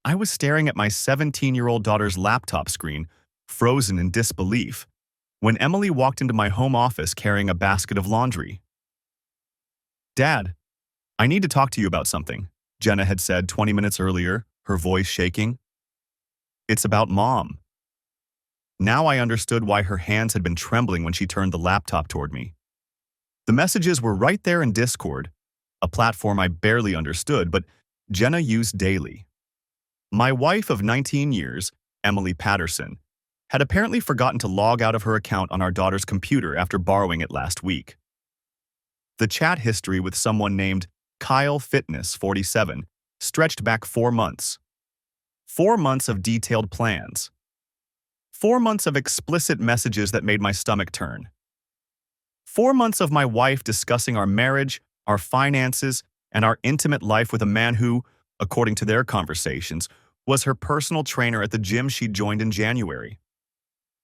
I was staring at my 17-year-old daughter's laptop screen, frozen in disbelief, when Emily walked into my home office carrying a basket of laundry. "Dad, I need to talk to you about something," Jenna had said 20 minutes earlier, her voice shaking. "It's about Mom." Now I understood why her hands had been trembling when she turned the laptop toward me. The messages were right there in Discord, a platform I barely understood, but Jenna used daily. My wife of 19 years, Emily Patterson, had apparently forgotten to log out of her account on our daughter's computer after borrowing it last week. The chat history with someone named Kyle Fitness 47 stretched back 4 months. 4 months of detailed plans. 4 months of explicit messages that made my stomach turn. 4 months of my wife discussing our marriage, our finances, and our intimate life with a man who, according to their conversations, was her personal trainer at the gym she joined in January.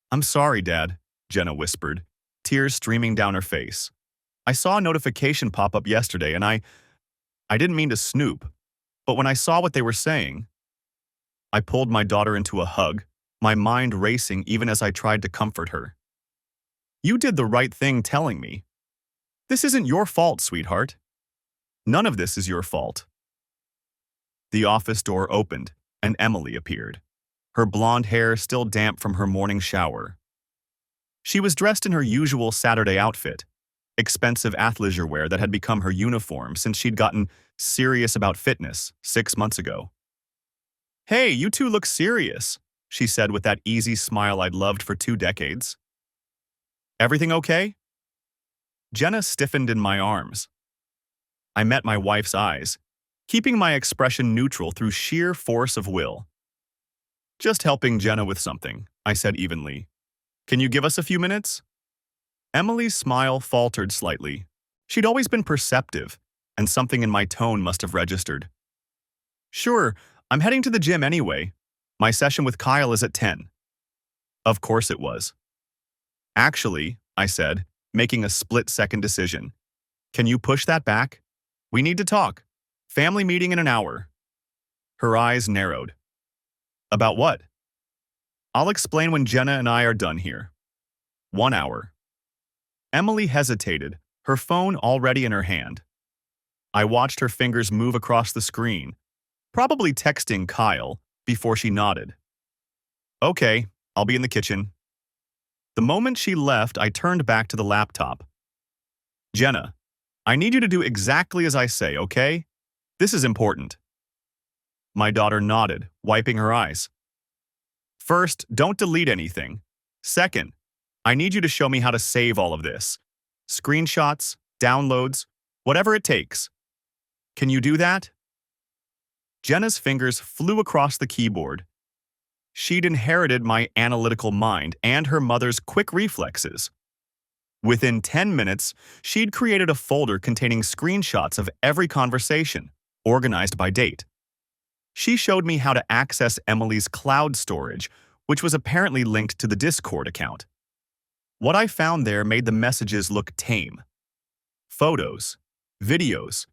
"I'm sorry, Dad," Jenna whispered, tears streaming down her face. "I saw a notification pop up yesterday and I didn't mean to snoop, but when I saw what they were saying..." I pulled my daughter into a hug, my mind racing even as I tried to comfort her. "You did the right thing telling me. This isn't your fault, sweetheart. None of this is your fault." The office door opened, and Emily appeared, her blonde hair still damp from her morning shower. She was dressed in her usual Saturday outfit, expensive athleisure wear that had become her uniform since she'd gotten serious about fitness 6 months ago. "Hey, you two look serious," she said with that easy smile I'd loved for 2 decades. "Everything okay?" Jenna stiffened in my arms. I met my wife's eyes, keeping my expression neutral through sheer force of will. "Just helping Jenna with something," I said evenly. "Can you give us a few minutes?" Emily's smile faltered slightly. She'd always been perceptive, and something in my tone must have registered. "Sure, I'm heading to the gym anyway. My session with Kyle is at 10. Of course it was. "Actually," I said, making a split-second decision, "can you push that back? We need to talk. Family meeting in an hour." Her eyes narrowed. "About what?" "I'll explain when Jenna and I are done here." 1 hour. Emily hesitated, her phone already in her hand. I watched her fingers move across the screen, probably texting Kyle, before she nodded. "Okay, I'll be in the kitchen." The moment she left, I turned back to the laptop. "Jenna, I need you to do exactly as I say, okay? This is important." My daughter nodded, wiping her eyes. "First, don't delete anything. Second, I need you to show me how to save all of this. Screenshots, downloads, whatever it takes. Can you do that?" Jenna's fingers flew across the keyboard. She'd inherited my analytical mind and her mother's quick reflexes. Within 10 minutes, she'd created a folder containing screenshots of every conversation, organized by date. She showed me how to access Emily's cloud storage, which was apparently linked to the Discord account. What I found there made the messages look tame. Photos, videos,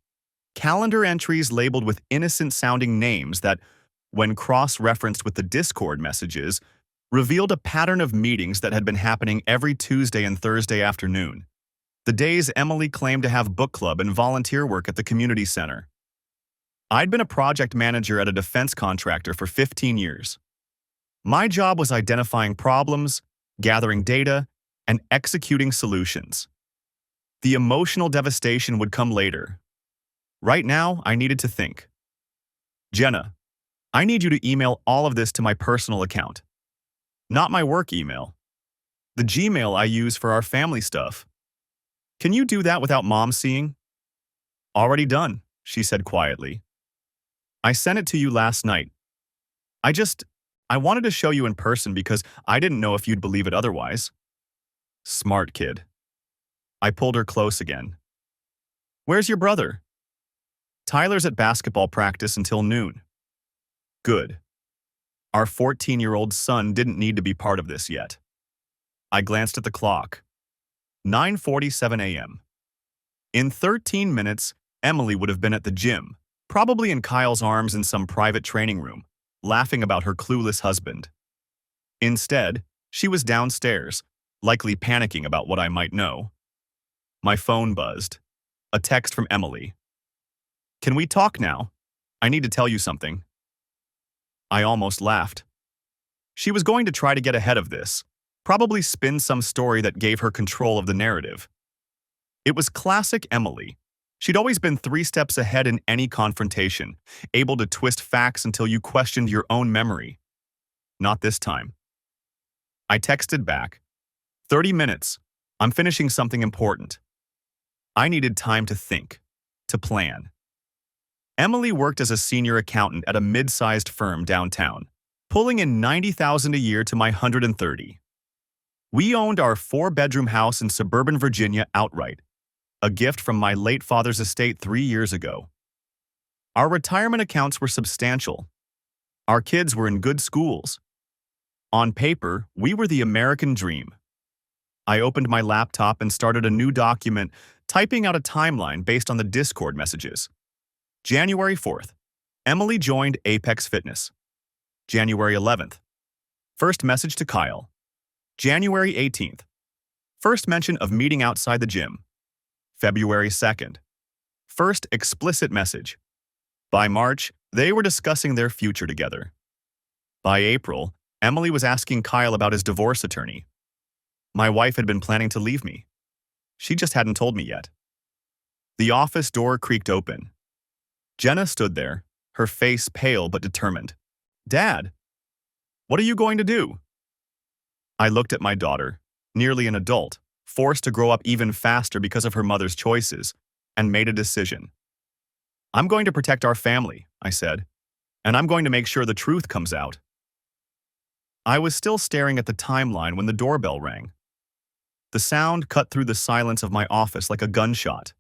calendar entries labeled with innocent-sounding names that, when cross-referenced with the Discord messages, revealed a pattern of meetings that had been happening every Tuesday and Thursday afternoon, the days Emily claimed to have book club and volunteer work at the community center. I'd been a project manager at a defense contractor for 15 years. My job was identifying problems, gathering data, and executing solutions. The emotional devastation would come later. Right now, I needed to think. "Jenna, I need you to email all of this to my personal account. Not my work email. The Gmail I use for our family stuff. Can you do that without Mom seeing?" "Already done," she said quietly. "I sent it to you last night. I wanted to show you in person because I didn't know if you'd believe it otherwise." Smart kid. I pulled her close again. "Where's your brother?" "Tyler's at basketball practice until noon." "Good. Our 14-year-old son didn't need to be part of this yet." I glanced at the clock. 9:47 a.m. In 13 minutes, Emily would have been at the gym, probably in Kyle's arms in some private training room, laughing about her clueless husband. Instead, she was downstairs, likely panicking about what I might know. My phone buzzed. A text from Emily. "Can we talk now? I need to tell you something." I almost laughed. She was going to try to get ahead of this, probably spin some story that gave her control of the narrative. It was classic Emily. She'd always been 3 steps ahead in any confrontation, able to twist facts until you questioned your own memory. Not this time. I texted back, 30 minutes. I'm finishing something important. I needed time to think, to plan. Emily worked as a senior accountant at a mid-sized firm downtown, pulling in $90,000 a year to my $130,000. We owned our 4-bedroom house in suburban Virginia outright, a gift from my late father's estate 3 years ago. Our retirement accounts were substantial. Our kids were in good schools. On paper, we were the American dream. I opened my laptop and started a new document, typing out a timeline based on the Discord messages. January 4th, Emily joined Apex Fitness. January 11th, first message to Kyle. January 18th, first mention of meeting outside the gym. February 2nd, first explicit message. By March, they were discussing their future together. By April, Emily was asking Kyle about his divorce attorney. My wife had been planning to leave me. She just hadn't told me yet. The office door creaked open. Jenna stood there, her face pale but determined. "Dad, what are you going to do?" I looked at my daughter, nearly an adult, forced to grow up even faster because of her mother's choices, and made a decision. "I'm going to protect our family," I said, "and I'm going to make sure the truth comes out." I was still staring at the timeline when the doorbell rang. The sound cut through the silence of my office like a gunshot.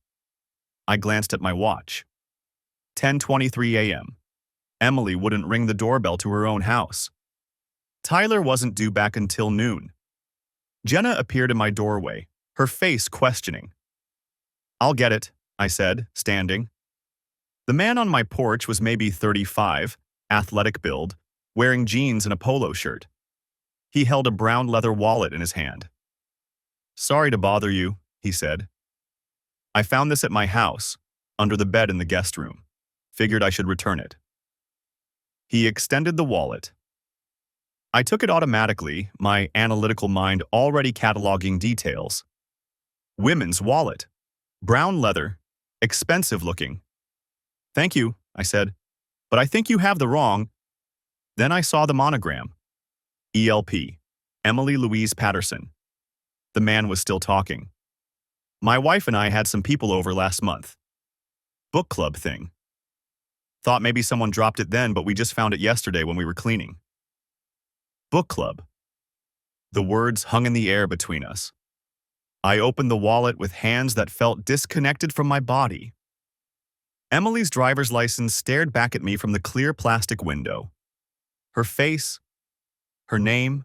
I glanced at my watch. 10:23 a.m. Emily wouldn't ring the doorbell to her own house. Tyler wasn't due back until noon. Jenna appeared in my doorway, her face questioning. "I'll get it," I said, standing. The man on my porch was maybe 35, athletic build, wearing jeans and a polo shirt. He held a brown leather wallet in his hand. "Sorry to bother you," he said. "I found this at my house, under the bed in the guest room. Figured I should return it." He extended the wallet. I took it automatically, my analytical mind already cataloging details. Women's wallet. Brown leather. Expensive looking. "Thank you," I said, "but I think you have the wrong." Then I saw the monogram. ELP. Emily Louise Patterson. The man was still talking. "My wife and I had some people over last month. Book club thing. Thought maybe someone dropped it then, but we just found it yesterday when we were cleaning." Book club. The words hung in the air between us. I opened the wallet with hands that felt disconnected from my body. Emily's driver's license stared back at me from the clear plastic window. Her face, her name,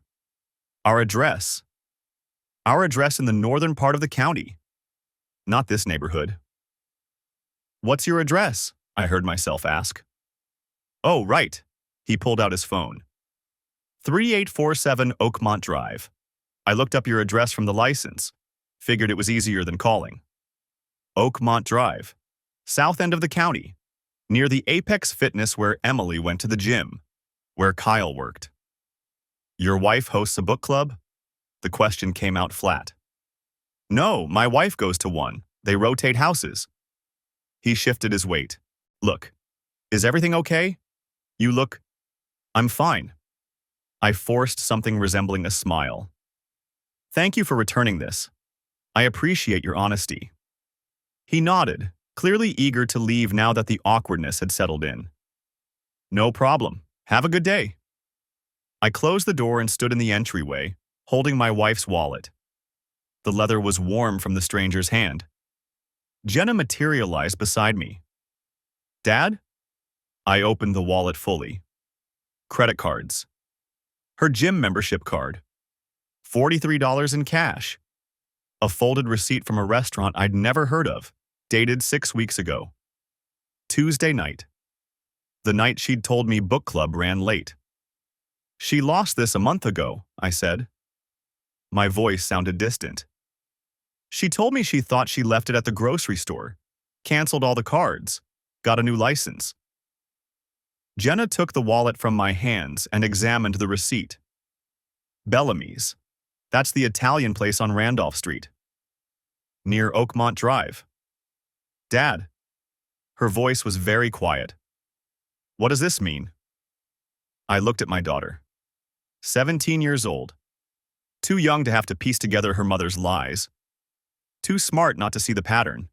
our address. Our address in the northern part of the county. Not this neighborhood. "What's your address?" I heard myself ask. "Oh, right." He pulled out his phone. 3847 Oakmont Drive. I looked up your address from the license. Figured it was easier than calling. Oakmont Drive. South end of the county. Near the Apex Fitness where Emily went to the gym. Where Kyle worked. "Your wife hosts a book club?" The question came out flat. "No, my wife goes to one. They rotate houses." He shifted his weight. "Look, is everything okay? You look..." "I'm fine." I forced something resembling a smile. "Thank you for returning this. I appreciate your honesty." He nodded, clearly eager to leave now that the awkwardness had settled in. "No problem. Have a good day." I closed the door and stood in the entryway, holding my wife's wallet. The leather was warm from the stranger's hand. Jenna materialized beside me. "Dad?" I opened the wallet fully. Credit cards. Her gym membership card. $43 in cash. A folded receipt from a restaurant I'd never heard of, dated 6 weeks ago. Tuesday night. The night she'd told me book club ran late. She lost this a month ago, I said. My voice sounded distant. She told me she thought she left it at the grocery store, canceled all the cards, got a new license. Jenna took the wallet from my hands and examined the receipt. Bellamy's. That's the Italian place on Randolph Street, near Oakmont Drive. Dad. Her voice was very quiet. What does this mean? I looked at my daughter. 17 years old. Too young to have to piece together her mother's lies. Too smart not to see the pattern.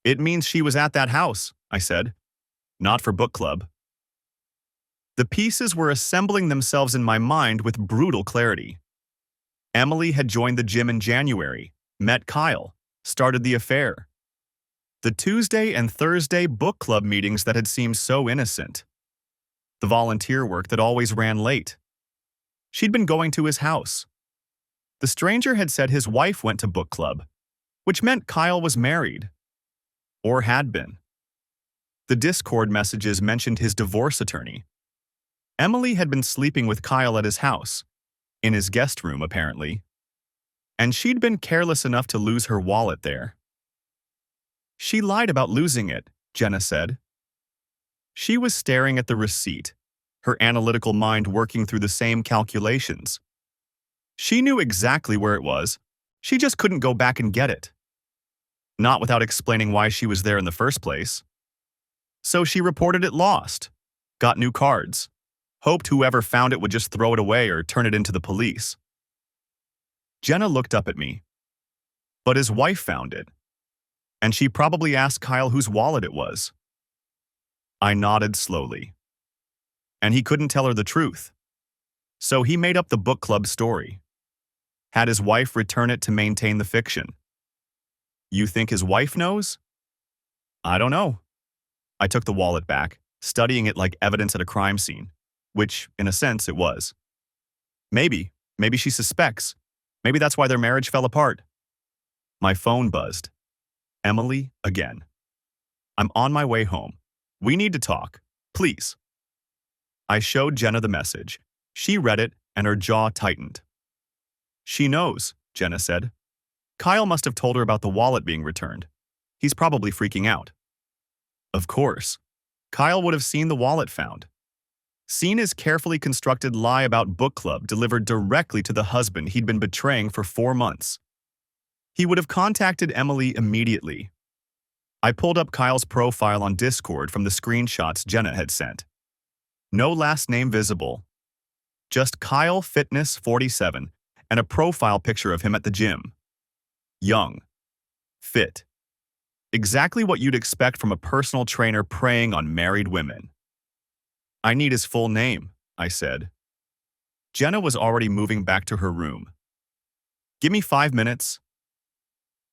It means she was at that house, I said. Not for book club. The pieces were assembling themselves in my mind with brutal clarity. Emily had joined the gym in January, met Kyle, started the affair. The Tuesday and Thursday book club meetings that had seemed so innocent. The volunteer work that always ran late. She'd been going to his house. The stranger had said his wife went to book club, which meant Kyle was married. Or had been. The Discord messages mentioned his divorce attorney. Emily had been sleeping with Kyle at his house, in his guest room apparently, and she'd been careless enough to lose her wallet there. She lied about losing it, Jenna said. She was staring at the receipt, her analytical mind working through the same calculations. She knew exactly where it was, she just couldn't go back and get it. Not without explaining why she was there in the first place. So she reported it lost, got new cards, hoped whoever found it would just throw it away or turn it into the police. Jenna looked up at me. But his wife found it, and she probably asked Kyle whose wallet it was. I nodded slowly. And he couldn't tell her the truth. So he made up the book club story. Had his wife return it to maintain the fiction. You think his wife knows? I don't know. I took the wallet back, studying it like evidence at a crime scene, which, in a sense, it was. Maybe she suspects. Maybe that's why their marriage fell apart. My phone buzzed. Emily, again. I'm on my way home. We need to talk. Please. I showed Jenna the message. She read it, and her jaw tightened. She knows, Jenna said. Kyle must have told her about the wallet being returned. He's probably freaking out. Of course. Kyle would have seen the wallet found. Seen his carefully constructed lie about book club delivered directly to the husband he'd been betraying for 4 months. He would have contacted Emily immediately. I pulled up Kyle's profile on Discord from the screenshots Jenna had sent. No last name visible. Just Kyle Fitness 47 and a profile picture of him at the gym. Young. Fit. Exactly what you'd expect from a personal trainer preying on married women. I need his full name, I said. Jenna was already moving back to her room. Give me 5 minutes.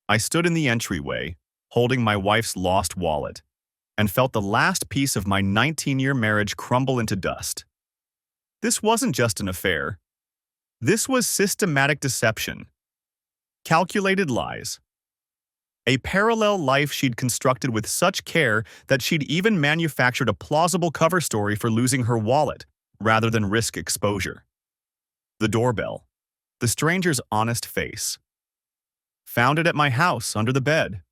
I stood in the entryway, holding my wife's lost wallet, and felt the last piece of my 19-year marriage crumble into dust. This wasn't just an affair. This was systematic deception. Calculated lies. A parallel life she'd constructed with such care that she'd even manufactured a plausible cover story for losing her wallet, rather than risk exposure. The doorbell. The stranger's honest face. Found it at my house, under the bed.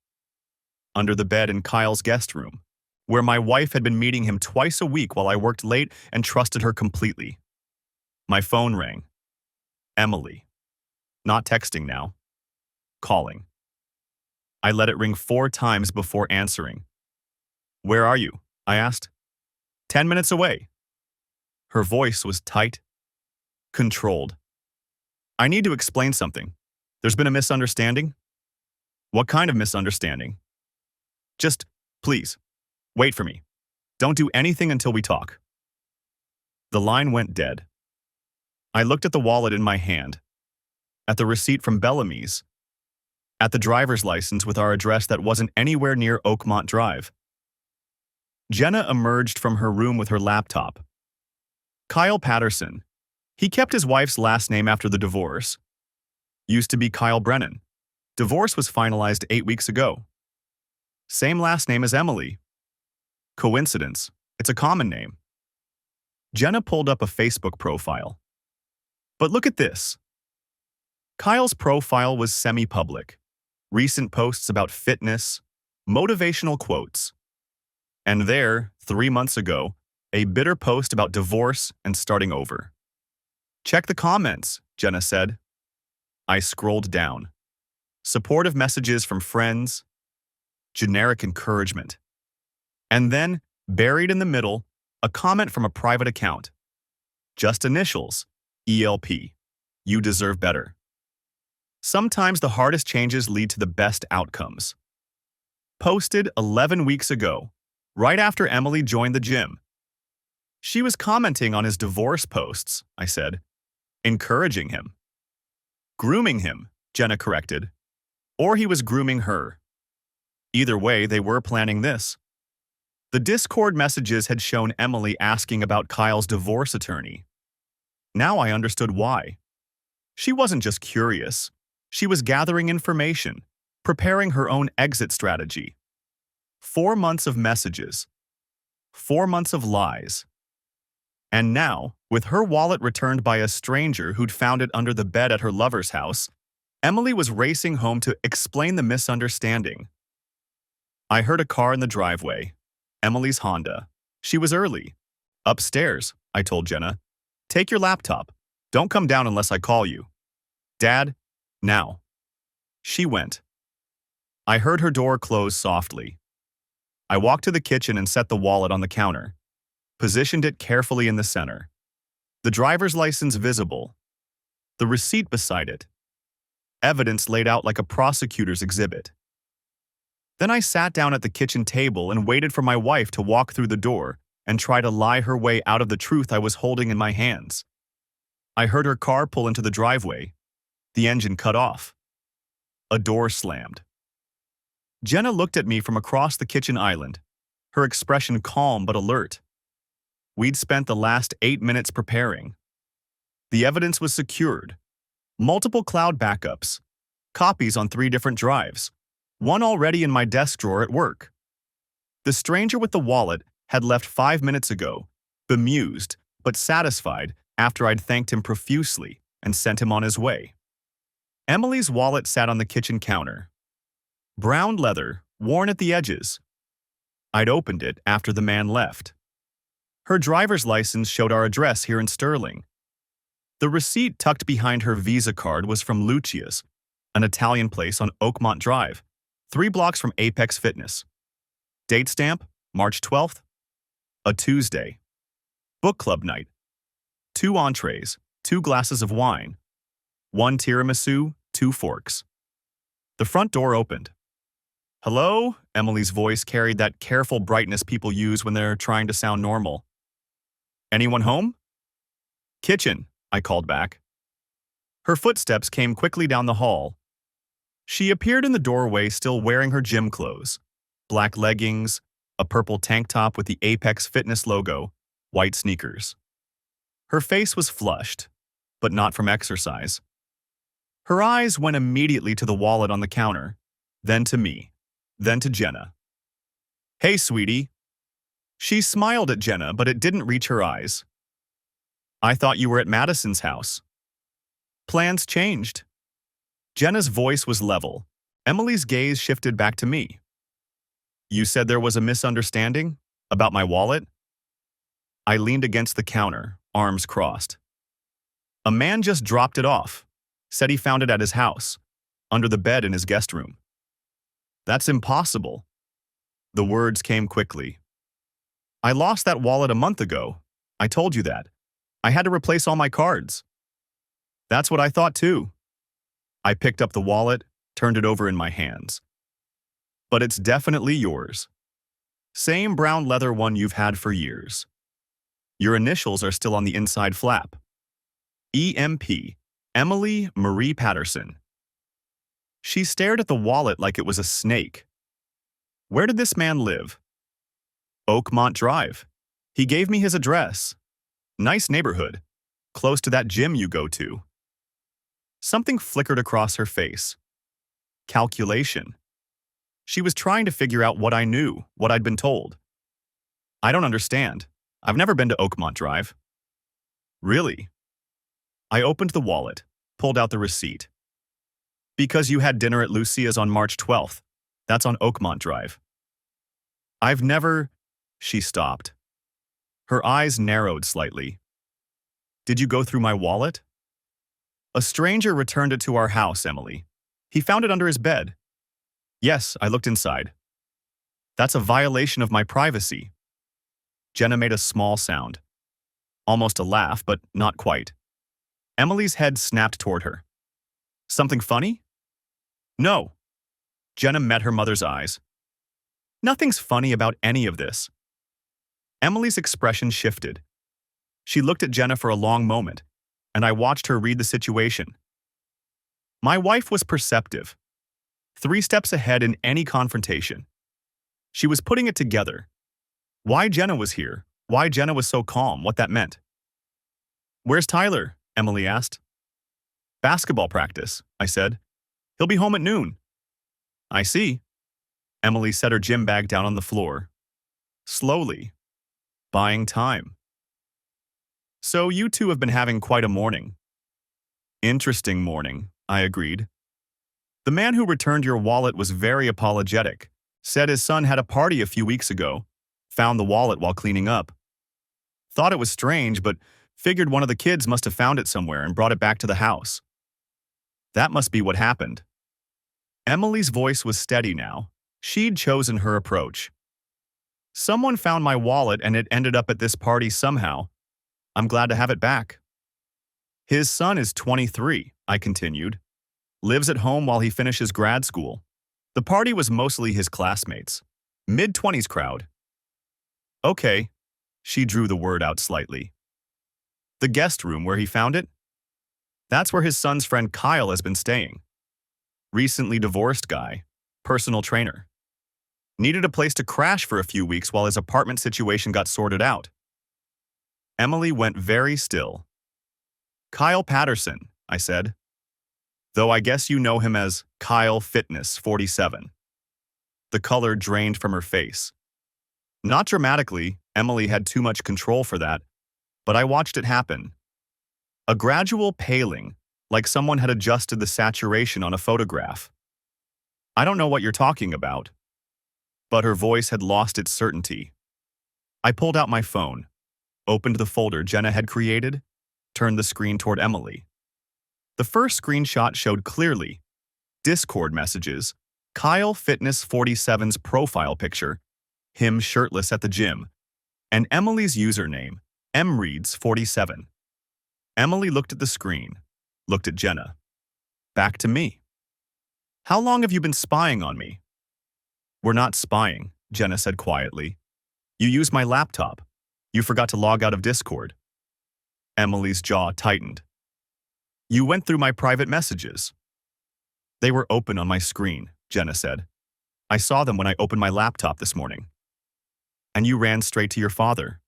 Under the bed in Kyle's guest room, where my wife had been meeting him twice a week while I worked late and trusted her completely. My phone rang. Emily. Not texting now. Calling. I let it ring 4 times before answering. Where are you? I asked. 10 minutes away. Her voice was tight, controlled. I need to explain something. There's been a misunderstanding? What kind of misunderstanding? Just, please, wait for me. Don't do anything until we talk. The line went dead. I looked at the wallet in my hand, at the receipt from Bellamy's, at the driver's license with our address that wasn't anywhere near Oakmont Drive. Jenna emerged from her room with her laptop. Kyle Patterson. He kept his wife's last name after the divorce. Used to be Kyle Brennan. Divorce was finalized 8 weeks ago. Same last name as Emily. Coincidence, It's a common name. Jenna pulled up a Facebook profile. But look at this. Kyle's profile was semi-public. Recent posts about fitness, motivational quotes. And there, 3 months ago, a bitter post about divorce and starting over. Check the comments, Jenna said. I scrolled down. Supportive messages from friends, generic encouragement. And then, buried in the middle, a comment from a private account. Just initials, ELP. You deserve better. Sometimes the hardest changes lead to the best outcomes. Posted 11 weeks ago, right after Emily joined the gym. She was commenting on his divorce posts, I said. Encouraging him. Grooming him, Jenna corrected. Or he was grooming her. Either way, they were planning this. The Discord messages had shown Emily asking about Kyle's divorce attorney. Now I understood why. She wasn't just curious. She was gathering information, preparing her own exit strategy. 4 months of messages. 4 months of lies. And now, with her wallet returned by a stranger who'd found it under the bed at her lover's house, Emily was racing home to explain the misunderstanding. I heard a car in the driveway. Emily's Honda. She was early. Upstairs, I told Jenna. Take your laptop. Don't come down unless I call you. Dad, now. She went. I heard her door close softly. I walked to the kitchen and set the wallet on the counter. Positioned it carefully in the center. The driver's license visible. The receipt beside it. Evidence laid out like a prosecutor's exhibit. Then I sat down at the kitchen table and waited for my wife to walk through the door and try to lie her way out of the truth I was holding in my hands. I heard her car pull into the driveway. The engine cut off. A door slammed. Jenna looked at me from across the kitchen island, her expression calm but alert. We'd spent the last 8 minutes preparing. The evidence was secured. Multiple cloud backups. Copies on 3 different drives. One already in my desk drawer at work. The stranger with the wallet had left 5 minutes ago, bemused but satisfied after I'd thanked him profusely and sent him on his way. Emily's wallet sat on the kitchen counter. Brown leather, worn at the edges. I'd opened it after the man left. Her driver's license showed our address here in Sterling. The receipt tucked behind her Visa card was from Lucia's, an Italian place on Oakmont Drive, 3 blocks from Apex Fitness. Date stamp, March 12th. A Tuesday. Book club night. 2 entrees, 2 glasses of wine. 1 tiramisu, 2 forks. The front door opened. Hello? Emily's voice carried that careful brightness people use when they're trying to sound normal. Anyone home? Kitchen, I called back. Her footsteps came quickly down the hall. She appeared in the doorway still wearing her gym clothes. Black leggings, a purple tank top with the Apex Fitness logo, white sneakers. Her face was flushed, but not from exercise. Her eyes went immediately to the wallet on the counter, then to me, then to Jenna. Hey, sweetie. She smiled at Jenna, but it didn't reach her eyes. I thought you were at Madison's house. Plans changed. Jenna's voice was level. Emily's gaze shifted back to me. You said there was a misunderstanding? About my wallet? I leaned against the counter, arms crossed. A man just dropped it off. Said he found it at his house, under the bed in his guest room. That's impossible. The words came quickly. I lost that wallet a month ago. I told you that. I had to replace all my cards. That's what I thought too. I picked up the wallet, turned it over in my hands. But it's definitely yours. Same brown leather one you've had for years. Your initials are still on the inside flap. EMP, Emily Marie Patterson. She stared at the wallet like it was a snake. Where did this man live? Oakmont Drive. He gave me his address. Nice neighborhood. Close to that gym you go to. Something flickered across her face. Calculation. She was trying to figure out what I knew, what I'd been told. I don't understand. I've never been to Oakmont Drive. Really? I opened the wallet, pulled out the receipt. Because you had dinner at Lucia's on March 12th. That's on Oakmont Drive. I've never… She stopped. Her eyes narrowed slightly. Did you go through my wallet? A stranger returned it to our house, Emily. He found it under his bed. Yes, I looked inside. That's a violation of my privacy. Jenna made a small sound. Almost a laugh, but not quite. Emily's head snapped toward her. Something funny? No. Jenna met her mother's eyes. Nothing's funny about any of this. Emily's expression shifted. She looked at Jenna for a long moment, and I watched her read the situation. My wife was perceptive, 3 steps ahead in any confrontation. She was putting it together. Why Jenna was here, why Jenna was so calm, what that meant. Where's Tyler? Emily asked. Basketball practice, I said. He'll be home at noon. I see. Emily set her gym bag down on the floor. Slowly. Buying time. So you two have been having quite a morning. Interesting morning, I agreed. The man who returned your wallet was very apologetic. Said his son had a party a few weeks ago. Found the wallet while cleaning up. Thought it was strange, but figured one of the kids must have found it somewhere and brought it back to the house. That must be what happened. Emily's voice was steady now. She'd chosen her approach. Someone found my wallet and it ended up at this party somehow. I'm glad to have it back. His son is 23, I continued. Lives at home while he finishes grad school. The party was mostly his classmates. Mid-20s crowd. Okay. She drew the word out slightly. The guest room where he found it? That's where his son's friend Kyle has been staying. Recently divorced guy. Personal trainer. Needed a place to crash for a few weeks while his apartment situation got sorted out. Emily went very still. Kyle Patterson, I said. Though I guess you know him as Kyle Fitness 47. The color drained from her face. Not dramatically, Emily had too much control for that, but I watched it happen. A gradual paling, like someone had adjusted the saturation on a photograph. I don't know what you're talking about. But her voice had lost its certainty. I pulled out my phone, opened the folder Jenna had created, turned the screen toward Emily. The first screenshot showed clearly Discord messages, Kyle Fitness 47's profile picture, him shirtless at the gym, and Emily's username, mreads47. Emily looked at the screen, looked at Jenna. Back to me. How long have you been spying on me? We're not spying, Jenna said quietly. You used my laptop. You forgot to log out of Discord. Emily's jaw tightened. You went through my private messages. They were open on my screen, Jenna said. I saw them when I opened my laptop this morning. And you ran straight to your father.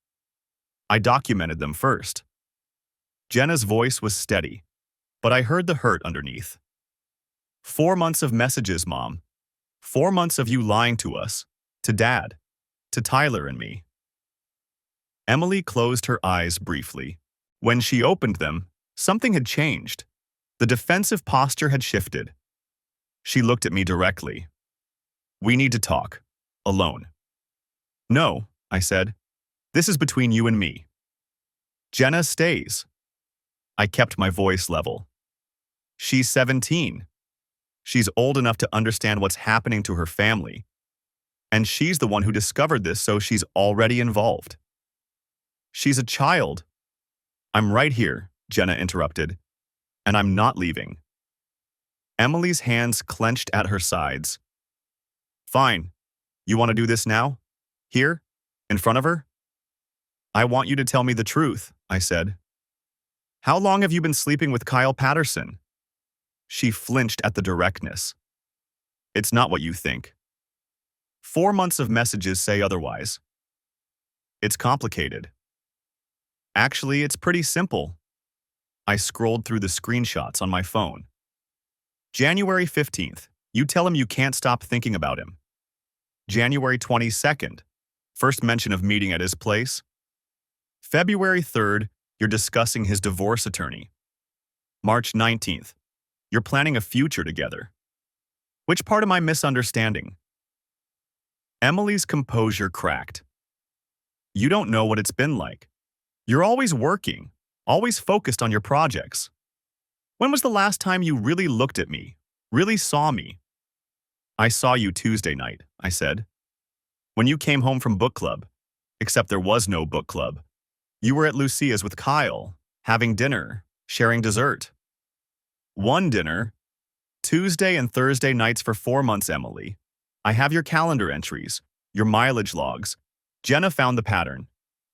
I documented them first. Jenna's voice was steady, but I heard the hurt underneath. 4 months of messages, Mom. 4 months of you lying to us, to Dad, to Tyler and me. Emily closed her eyes briefly. When she opened them, something had changed. The defensive posture had shifted. She looked at me directly. We need to talk. Alone. No, I said. This is between you and me. Jenna stays. I kept my voice level. She's 17. She's old enough to understand what's happening to her family. And she's the one who discovered this, so she's already involved. She's a child. I'm right here, Jenna interrupted, and I'm not leaving. Emily's hands clenched at her sides. Fine. You want to do this now? Here? In front of her? I want you to tell me the truth, I said. How long have you been sleeping with Kyle Patterson? She flinched at the directness. It's not what you think. 4 months of messages say otherwise. It's complicated. Actually, it's pretty simple. I scrolled through the screenshots on my phone. January 15th, you tell him you can't stop thinking about him. January 22nd, First mention of meeting at his place. February 3rd, you're discussing his divorce attorney. March 19th, you're planning a future together. Which part am I misunderstanding? Emily's composure cracked. You don't know what it's been like. You're always working, always focused on your projects. When was the last time you really looked at me, really saw me? I saw you Tuesday night, I said. When you came home from book club, except there was no book club. You were at Lucia's with Kyle, having dinner, sharing dessert. One dinner, Tuesday and Thursday nights for 4 months, Emily. I have your calendar entries, your mileage logs. Jenna found the pattern.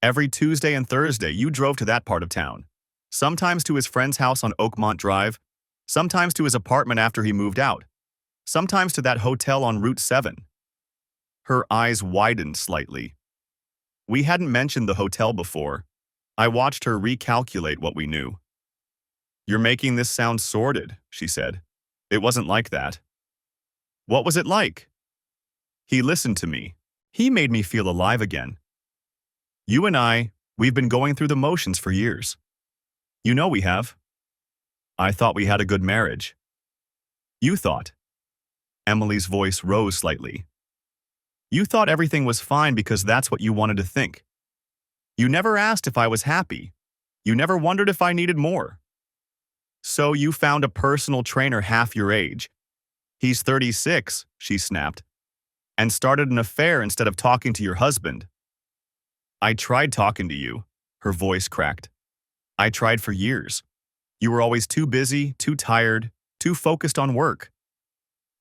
Every Tuesday and Thursday, you drove to that part of town. Sometimes to his friend's house on Oakmont Drive, sometimes to his apartment after he moved out, sometimes to that hotel on Route 7. Her eyes widened slightly. We hadn't mentioned the hotel before. I watched her recalculate what we knew. You're making this sound sordid, she said. It wasn't like that. What was it like? He listened to me. He made me feel alive again. You and we've been going through the motions for years. You know we have. I thought we had a good marriage. You thought. Emily's voice rose slightly. You thought everything was fine because that's what you wanted to think. You never asked if I was happy. You never wondered if I needed more. So you found a personal trainer half your age. He's 36, she snapped, and started an affair instead of talking to your husband. I tried talking to you, her voice cracked. I tried for years. You were always too busy, too tired, too focused on work.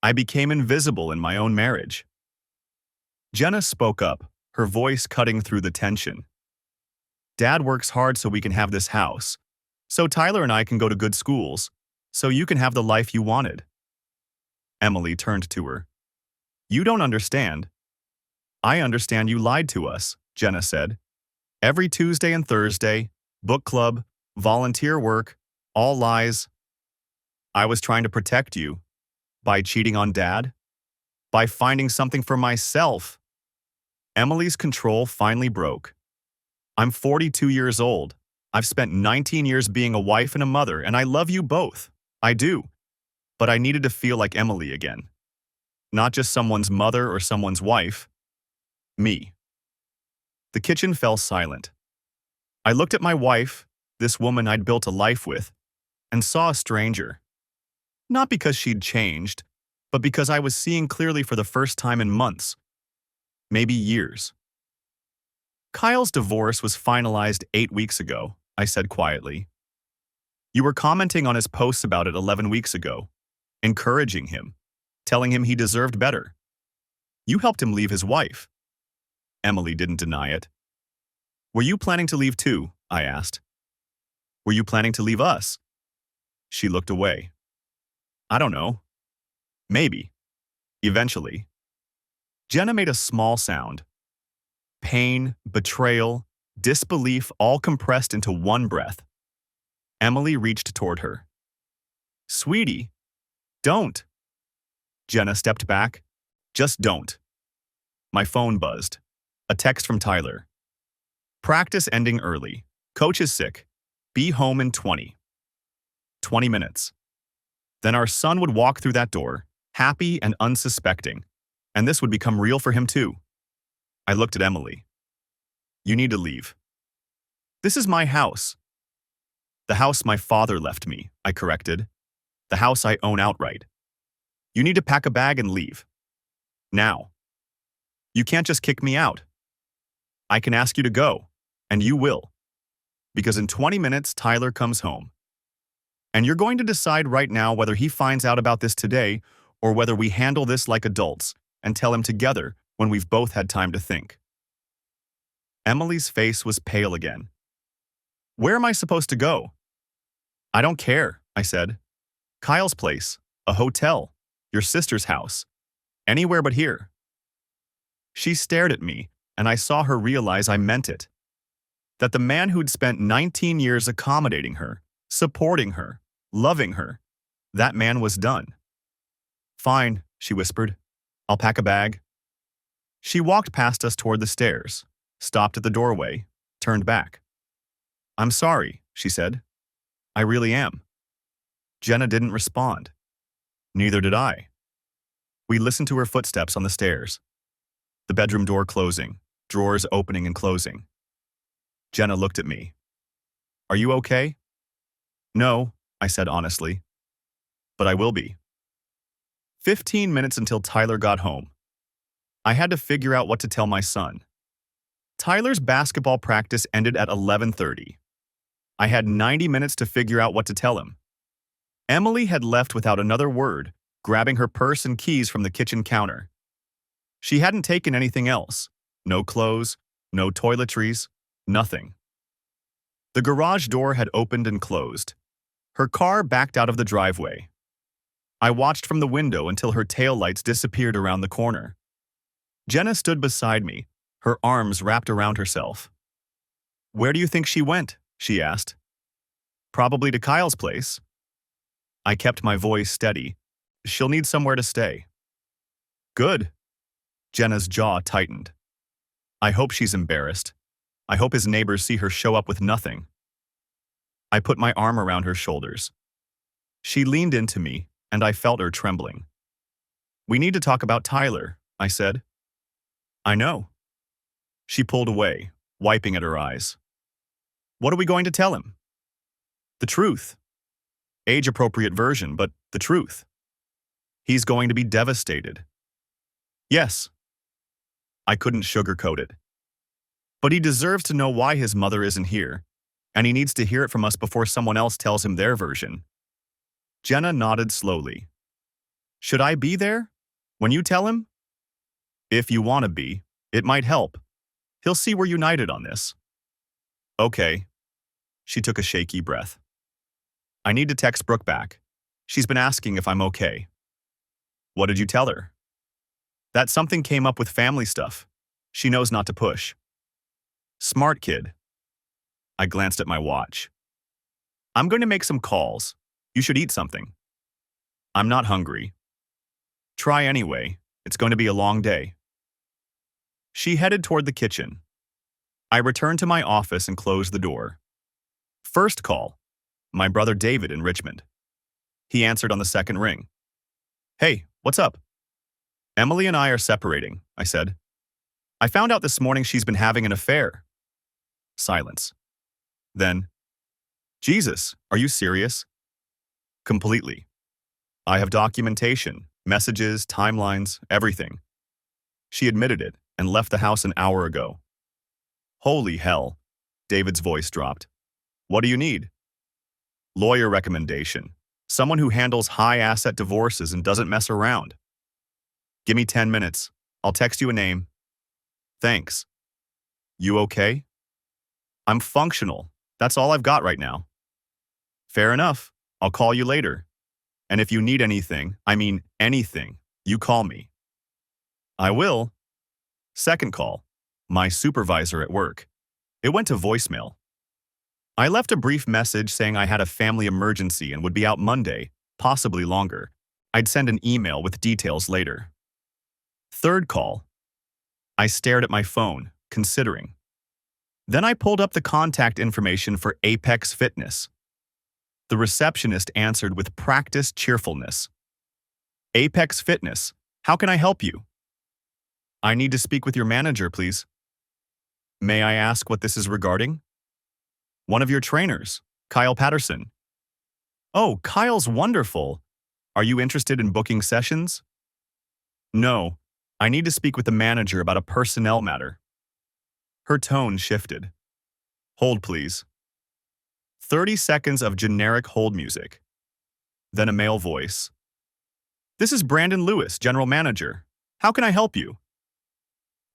I became invisible in my own marriage. Jenna spoke up, her voice cutting through the tension. Dad works hard so we can have this house, so Tyler and I can go to good schools, so you can have the life you wanted. Emily turned to her. You don't understand. I understand you lied to us, Jenna said. Every Tuesday and Thursday, book club, volunteer work, all lies. I was trying to protect you. By cheating on Dad? By finding something for myself? Emily's control finally broke. I'm 42 years old. I've spent 19 years being a wife and a mother, and I love you both. I do. But I needed to feel like Emily again. Not just someone's mother or someone's wife. Me. The kitchen fell silent. I looked at my wife, this woman I'd built a life with, and saw a stranger. Not because she'd changed, but because I was seeing clearly for the first time in months. Maybe years. Kyle's divorce was finalized 8 weeks ago, I said quietly. You were commenting on his posts about it 11 weeks ago, encouraging him, telling him he deserved better. You helped him leave his wife. Emily didn't deny it. Were you planning to leave too? I asked. Were you planning to leave us? She looked away. I don't know. Maybe. Eventually. Jenna made a small sound. Pain, betrayal, disbelief all compressed into one breath. Emily reached toward her. Sweetie, don't. Jenna stepped back. Just don't. My phone buzzed. A text from Tyler. Practice ending early. Coach is sick. Be home in 20 minutes. Then our son would walk through that door, happy and unsuspecting, and this would become real for him too. I looked at Emily. You need to leave. This is my house. The house my father left me, I corrected. The house I own outright. You need to pack a bag and leave. Now. You can't just kick me out. I can ask you to go, and you will. Because in 20 minutes, Tyler comes home. And you're going to decide right now whether he finds out about this today or whether we handle this like adults and tell him together when we've both had time to think. Emily's face was pale again. Where am I supposed to go? I don't care, I said. Kyle's place, a hotel, your sister's house, anywhere but here. She stared at me, and I saw her realize I meant it. That the man who'd spent 19 years accommodating her, supporting her, loving her, that man was done. Fine, she whispered. I'll pack a bag. She walked past us toward the stairs, stopped at the doorway, turned back. "I'm sorry," she said. "I really am." Jenna didn't respond. Neither did I. We listened to her footsteps on the stairs. The bedroom door closing, drawers opening and closing. Jenna looked at me. "Are you okay?" "No," I said honestly. "But I will be." 15 minutes until Tyler got home. I had to figure out what to tell my son. Tyler's basketball practice ended at 11:30. I had 90 minutes to figure out what to tell him. Emily had left without another word, grabbing her purse and keys from the kitchen counter. She hadn't taken anything else. No clothes, no toiletries, nothing. The garage door had opened and closed. Her car backed out of the driveway. I watched from the window until her taillights disappeared around the corner. Jenna stood beside me, her arms wrapped around herself. "Where do you think she went?" she asked. "Probably to Kyle's place." I kept my voice steady. "She'll need somewhere to stay." "Good." Jenna's jaw tightened. "I hope she's embarrassed. I hope his neighbors see her show up with nothing." I put my arm around her shoulders. She leaned into me, and I felt her trembling. "We need to talk about Tyler," I said. "I know." She pulled away, wiping at her eyes. "What are we going to tell him?" "The truth. Age-appropriate version, but the truth. He's going to be devastated." "Yes." I couldn't sugarcoat it. "But he deserves to know why his mother isn't here, and he needs to hear it from us before someone else tells him their version." Jenna nodded slowly. "Should I be there? When you tell him?" "If you want to be, it might help. He'll see we're united on this." "Okay." She took a shaky breath. "I need to text Brooke back. She's been asking if I'm okay." "What did you tell her?" "That something came up with family stuff. She knows not to push." "Smart kid." I glanced at my watch. "I'm going to make some calls. You should eat something." "I'm not hungry." "Try anyway. It's going to be a long day." She headed toward the kitchen. I returned to my office and closed the door. First call. My brother David in Richmond. He answered on the second ring. "Hey, what's up?" "Emily and I are separating," I said. "I found out this morning she's been having an affair." Silence. Then, "Jesus, are you serious?" "Completely. I have documentation, messages, timelines, everything." She admitted it and left the house an hour ago. "Holy hell." David's voice dropped. "What do you need?" "Lawyer recommendation. Someone who handles high-asset divorces and doesn't mess around." "Give me 10 minutes. I'll text you a name." "Thanks." "You okay?" "I'm functional. That's all I've got right now." "Fair enough. I'll call you later. And if you need anything, I mean anything, you call me." "I will." Second call. My supervisor at work. It went to voicemail. I left a brief message saying I had a family emergency and would be out Monday, possibly longer. I'd send an email with details later. Third call. I stared at my phone, considering. Then I pulled up the contact information for Apex Fitness. The receptionist answered with practiced cheerfulness. "Apex Fitness, how can I help you?" "I need to speak with your manager, please." "May I ask what this is regarding?" "One of your trainers, Kyle Patterson." "Oh, Kyle's wonderful. Are you interested in booking sessions?" "No, I need to speak with the manager about a personnel matter." Her tone shifted. "Hold, please." 30 seconds of generic hold music. Then a male voice. "This is Brandon Lewis, general manager. How can I help you?"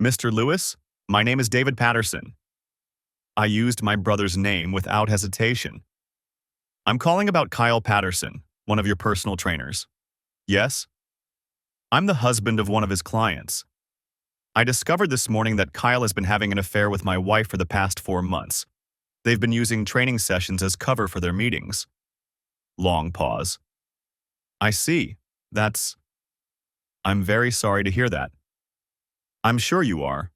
"Mr. Lewis, my name is David Patterson." I used my brother's name without hesitation. "I'm calling about Kyle Patterson, one of your personal trainers." "Yes?" "I'm the husband of one of his clients. I discovered this morning that Kyle has been having an affair with my wife for the past 4 months. They've been using training sessions as cover for their meetings." Long pause. "I see. I'm very sorry to hear that." I'm sure you are.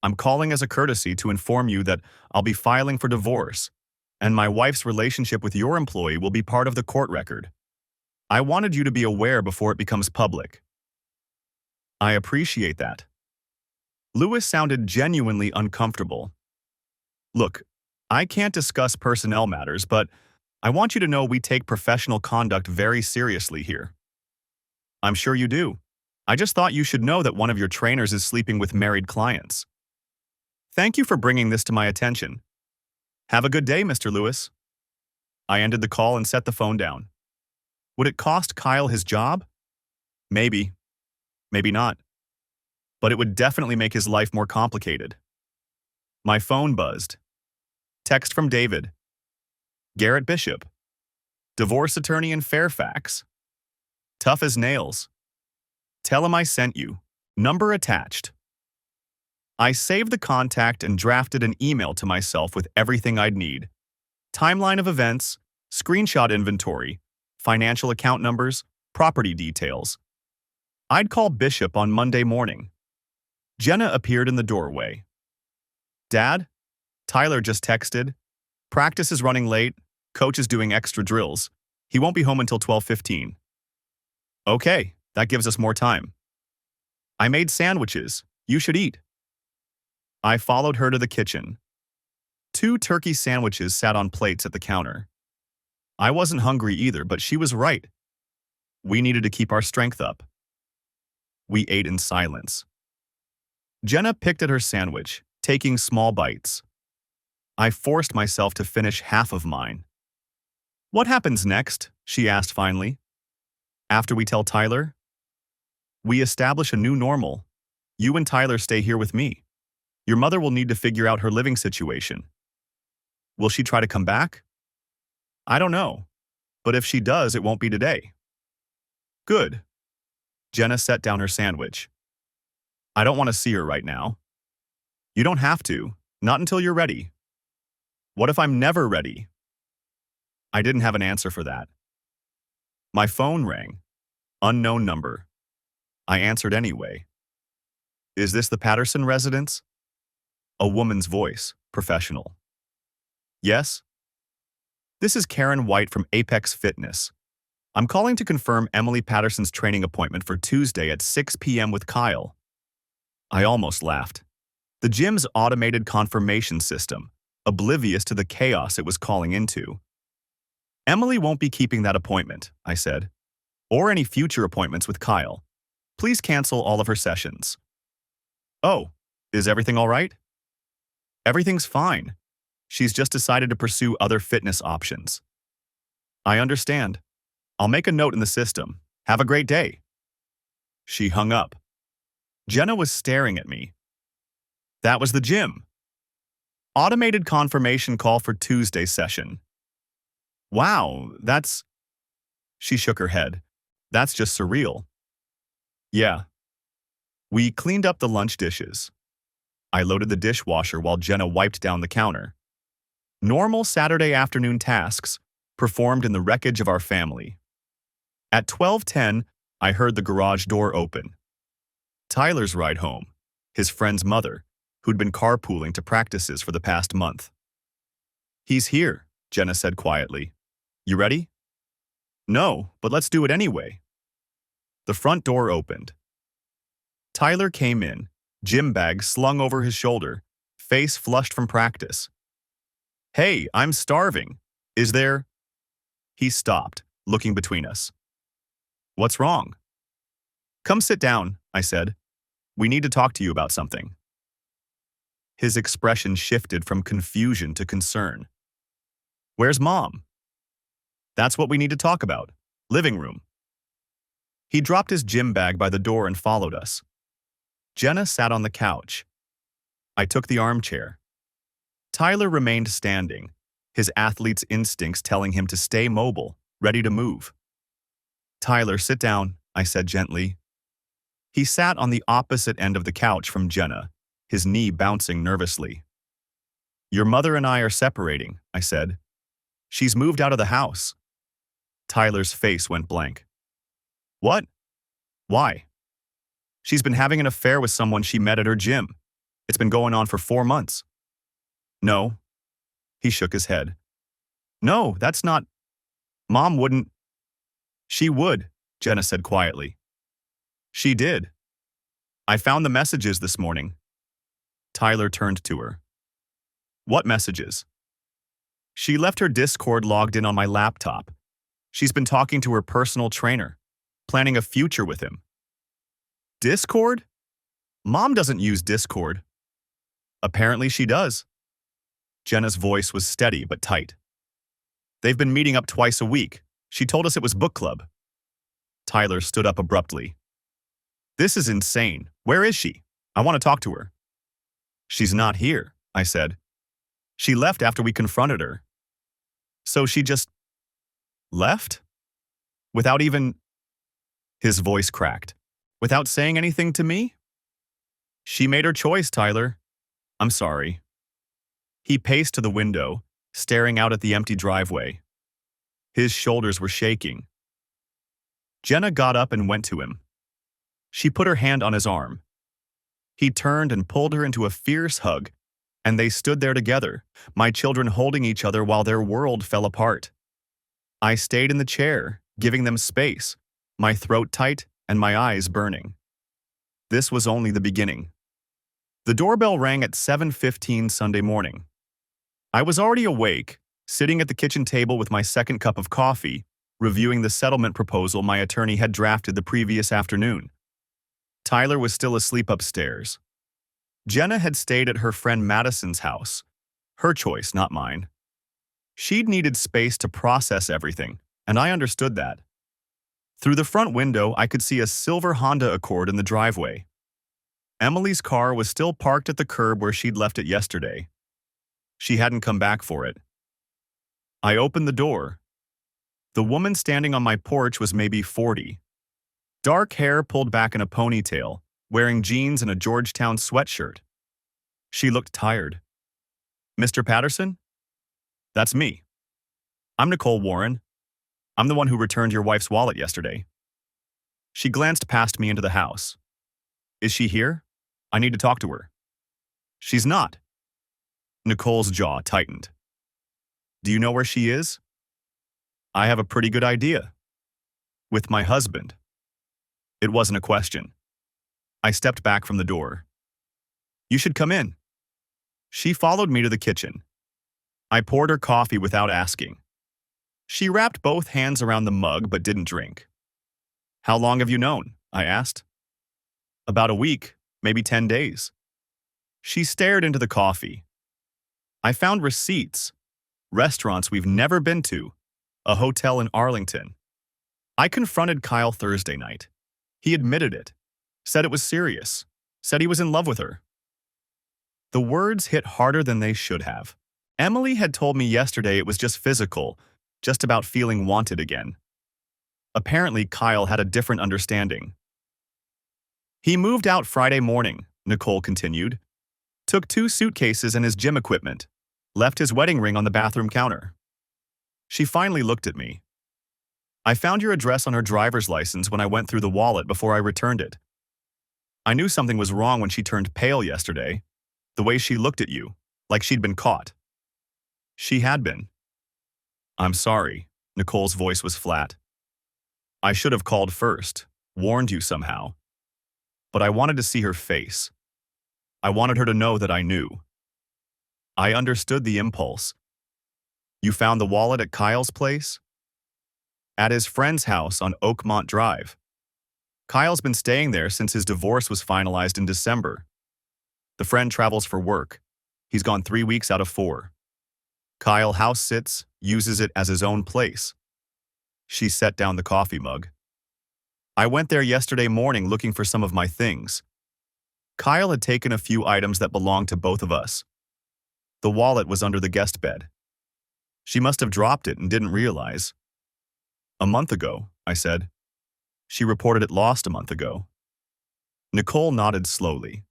I'm calling as a courtesy to inform you that I'll be filing for divorce, and my wife's relationship with your employee will be part of the court record. I wanted you to be aware before it becomes public. I appreciate that. Lewis sounded genuinely uncomfortable. Look, I can't discuss personnel matters, but I want you to know we take professional conduct very seriously here. I'm sure you do. I just thought you should know that one of your trainers is sleeping with married clients. Thank you for bringing this to my attention. Have a good day, Mr. Lewis. I ended the call and set the phone down. Would it cost Kyle his job? Maybe. Maybe not. But it would definitely make his life more complicated. My phone buzzed. Text from David. Garrett Bishop. Divorce attorney in Fairfax. Tough as nails. Tell him I sent you. Number attached. I saved the contact and drafted an email to myself with everything I'd need. Timeline of events, screenshot inventory, financial account numbers, property details. I'd call Bishop on Monday morning. Jenna appeared in the doorway. Dad? Tyler just texted. Practice is running late. Coach is doing extra drills. He won't be home until 12:15. Okay, that gives us more time. I made sandwiches. You should eat. I followed her to the kitchen. 2 turkey sandwiches sat on plates at the counter. I wasn't hungry either, but she was right. We needed to keep our strength up. We ate in silence. Jenna picked at her sandwich, taking small bites. I forced myself to finish half of mine. What happens next? She asked finally. After we tell Tyler? We establish a new normal. You and Tyler stay here with me. Your mother will need to figure out her living situation. Will she try to come back? I don't know. But if she does, it won't be today. Good. Jenna set down her sandwich. I don't want to see her right now. You don't have to. Not until you're ready. What if I'm never ready? I didn't have an answer for that. My phone rang. Unknown number. I answered anyway. Is this the Patterson residence? A woman's voice, professional. Yes? This is Karen White from Apex Fitness. I'm calling to confirm Emily Patterson's training appointment for Tuesday at 6 p.m. with Kyle. I almost laughed. The gym's automated confirmation system, oblivious to the chaos it was calling into. Emily won't be keeping that appointment, I said, or any future appointments with Kyle. Please cancel all of her sessions. Oh, is everything all right? Everything's fine. She's just decided to pursue other fitness options. I understand. I'll make a note in the system. Have a great day. She hung up. Jenna was staring at me. That was the gym. Automated confirmation call for Tuesday session. Wow, that's... She shook her head. That's just surreal. Yeah. We cleaned up the lunch dishes. I loaded the dishwasher while Jenna wiped down the counter. Normal Saturday afternoon tasks performed in the wreckage of our family. At 12:10, I heard the garage door open. Tyler's ride home, his friend's mother, who'd been carpooling to practices for the past month. He's here, Jenna said quietly. You ready? No, but let's do it anyway. The front door opened. Tyler came in, gym bag slung over his shoulder, face flushed from practice. Hey, I'm starving. Is there... He stopped, looking between us. What's wrong? Come sit down, I said. We need to talk to you about something. His expression shifted from confusion to concern. Where's Mom? That's what we need to talk about. Living room. He dropped his gym bag by the door and followed us. Jenna sat on the couch. I took the armchair. Tyler remained standing, his athlete's instincts telling him to stay mobile, ready to move. Tyler, sit down, I said gently. He sat on the opposite end of the couch from Jenna, his knee bouncing nervously. Your mother and I are separating, I said. She's moved out of the house. Tyler's face went blank. What? Why? She's been having an affair with someone she met at her gym. It's been going on for 4 months. No. He shook his head. No, that's not. Mom wouldn't. She would, Jenna said quietly. She did. I found the messages this morning. Tyler turned to her. What messages? She left her Discord logged in on my laptop. She's been talking to her personal trainer, planning a future with him. Discord? Mom doesn't use Discord. Apparently she does. Jenna's voice was steady but tight. They've been meeting up twice a week. She told us it was book club. Tyler stood up abruptly. This is insane. Where is she? I want to talk to her. She's not here, I said. She left after we confronted her. So she just left? Without even... His voice cracked. Without saying anything to me? She made her choice, Tyler. I'm sorry. He paced to the window, staring out at the empty driveway. His shoulders were shaking. Jenna got up and went to him. She put her hand on his arm. He turned and pulled her into a fierce hug, and they stood there together, my children holding each other while their world fell apart. I stayed in the chair, giving them space, my throat tight and my eyes burning. This was only the beginning. The doorbell rang at 7:15 Sunday morning. I was already awake, sitting at the kitchen table with my second cup of coffee, reviewing the settlement proposal my attorney had drafted the previous afternoon. Tyler was still asleep upstairs. Jenna had stayed at her friend Madison's house. Her choice, not mine. She'd needed space to process everything, and I understood that. Through the front window, I could see a silver Honda Accord in the driveway. Emily's car was still parked at the curb where she'd left it yesterday. She hadn't come back for it. I opened the door. The woman standing on my porch was maybe 40. Dark hair pulled back in a ponytail, wearing jeans and a Georgetown sweatshirt. She looked tired. Mr. Patterson? That's me. I'm Nicole Warren. I'm the one who returned your wife's wallet yesterday. She glanced past me into the house. Is she here? I need to talk to her. She's not. Nicole's jaw tightened. Do you know where she is? I have a pretty good idea. With my husband. It wasn't a question. I stepped back from the door. You should come in. She followed me to the kitchen. I poured her coffee without asking. She wrapped both hands around the mug but didn't drink. How long have you known? I asked. About a week, maybe 10 days. She stared into the coffee. I found receipts, restaurants we've never been to, a hotel in Arlington. I confronted Kyle Thursday night. He admitted it, said it was serious, said he was in love with her. The words hit harder than they should have. Emily had told me yesterday it was just physical, just about feeling wanted again. Apparently, Kyle had a different understanding. He moved out Friday morning, Nicole continued, took 2 suitcases and his gym equipment, left his wedding ring on the bathroom counter. She finally looked at me. I found your address on her driver's license when I went through the wallet before I returned it. I knew something was wrong when she turned pale yesterday, the way she looked at you, like she'd been caught. She had been. I'm sorry, Nicole's voice was flat. I should have called first, warned you somehow. But I wanted to see her face. I wanted her to know that I knew. I understood the impulse. You found the wallet at Kyle's place? At his friend's house on Oakmont Drive. Kyle's been staying there since his divorce was finalized in December. The friend travels for work. He's gone 3 weeks out of 4. Kyle house sits, uses it as his own place. She set down the coffee mug. I went there yesterday morning looking for some of my things. Kyle had taken a few items that belonged to both of us. The wallet was under the guest bed. She must have dropped it and didn't realize. A month ago, I said. She reported it lost a month ago. Nicole nodded slowly.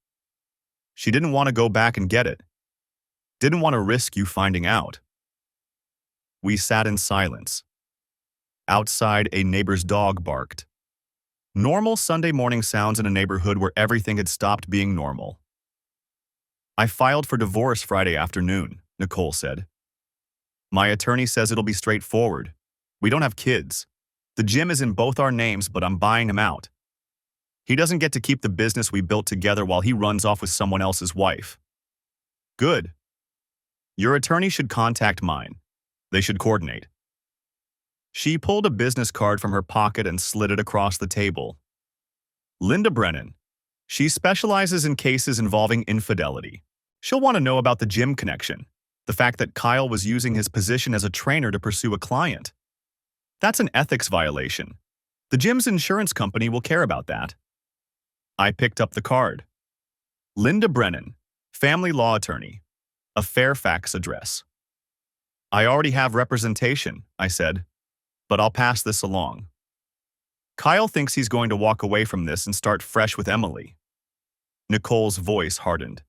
She didn't want to go back and get it. Didn't want to risk you finding out. We sat in silence. Outside, a neighbor's dog barked. Normal Sunday morning sounds in a neighborhood where everything had stopped being normal. I filed for divorce Friday afternoon, Nicole said. My attorney says it'll be straightforward. We don't have kids. The gym is in both our names, but I'm buying him out. He doesn't get to keep the business we built together while he runs off with someone else's wife. Good. Your attorney should contact mine. They should coordinate. She pulled a business card from her pocket and slid it across the table. Linda Brennan. She specializes in cases involving infidelity. She'll want to know about the gym connection, the fact that Kyle was using his position as a trainer to pursue a client. That's an ethics violation. The gym's insurance company will care about that. I picked up the card. Linda Brennan, family law attorney, a Fairfax address. I already have representation, I said, but I'll pass this along. Kyle thinks he's going to walk away from this and start fresh with Emily. Nicole's voice hardened.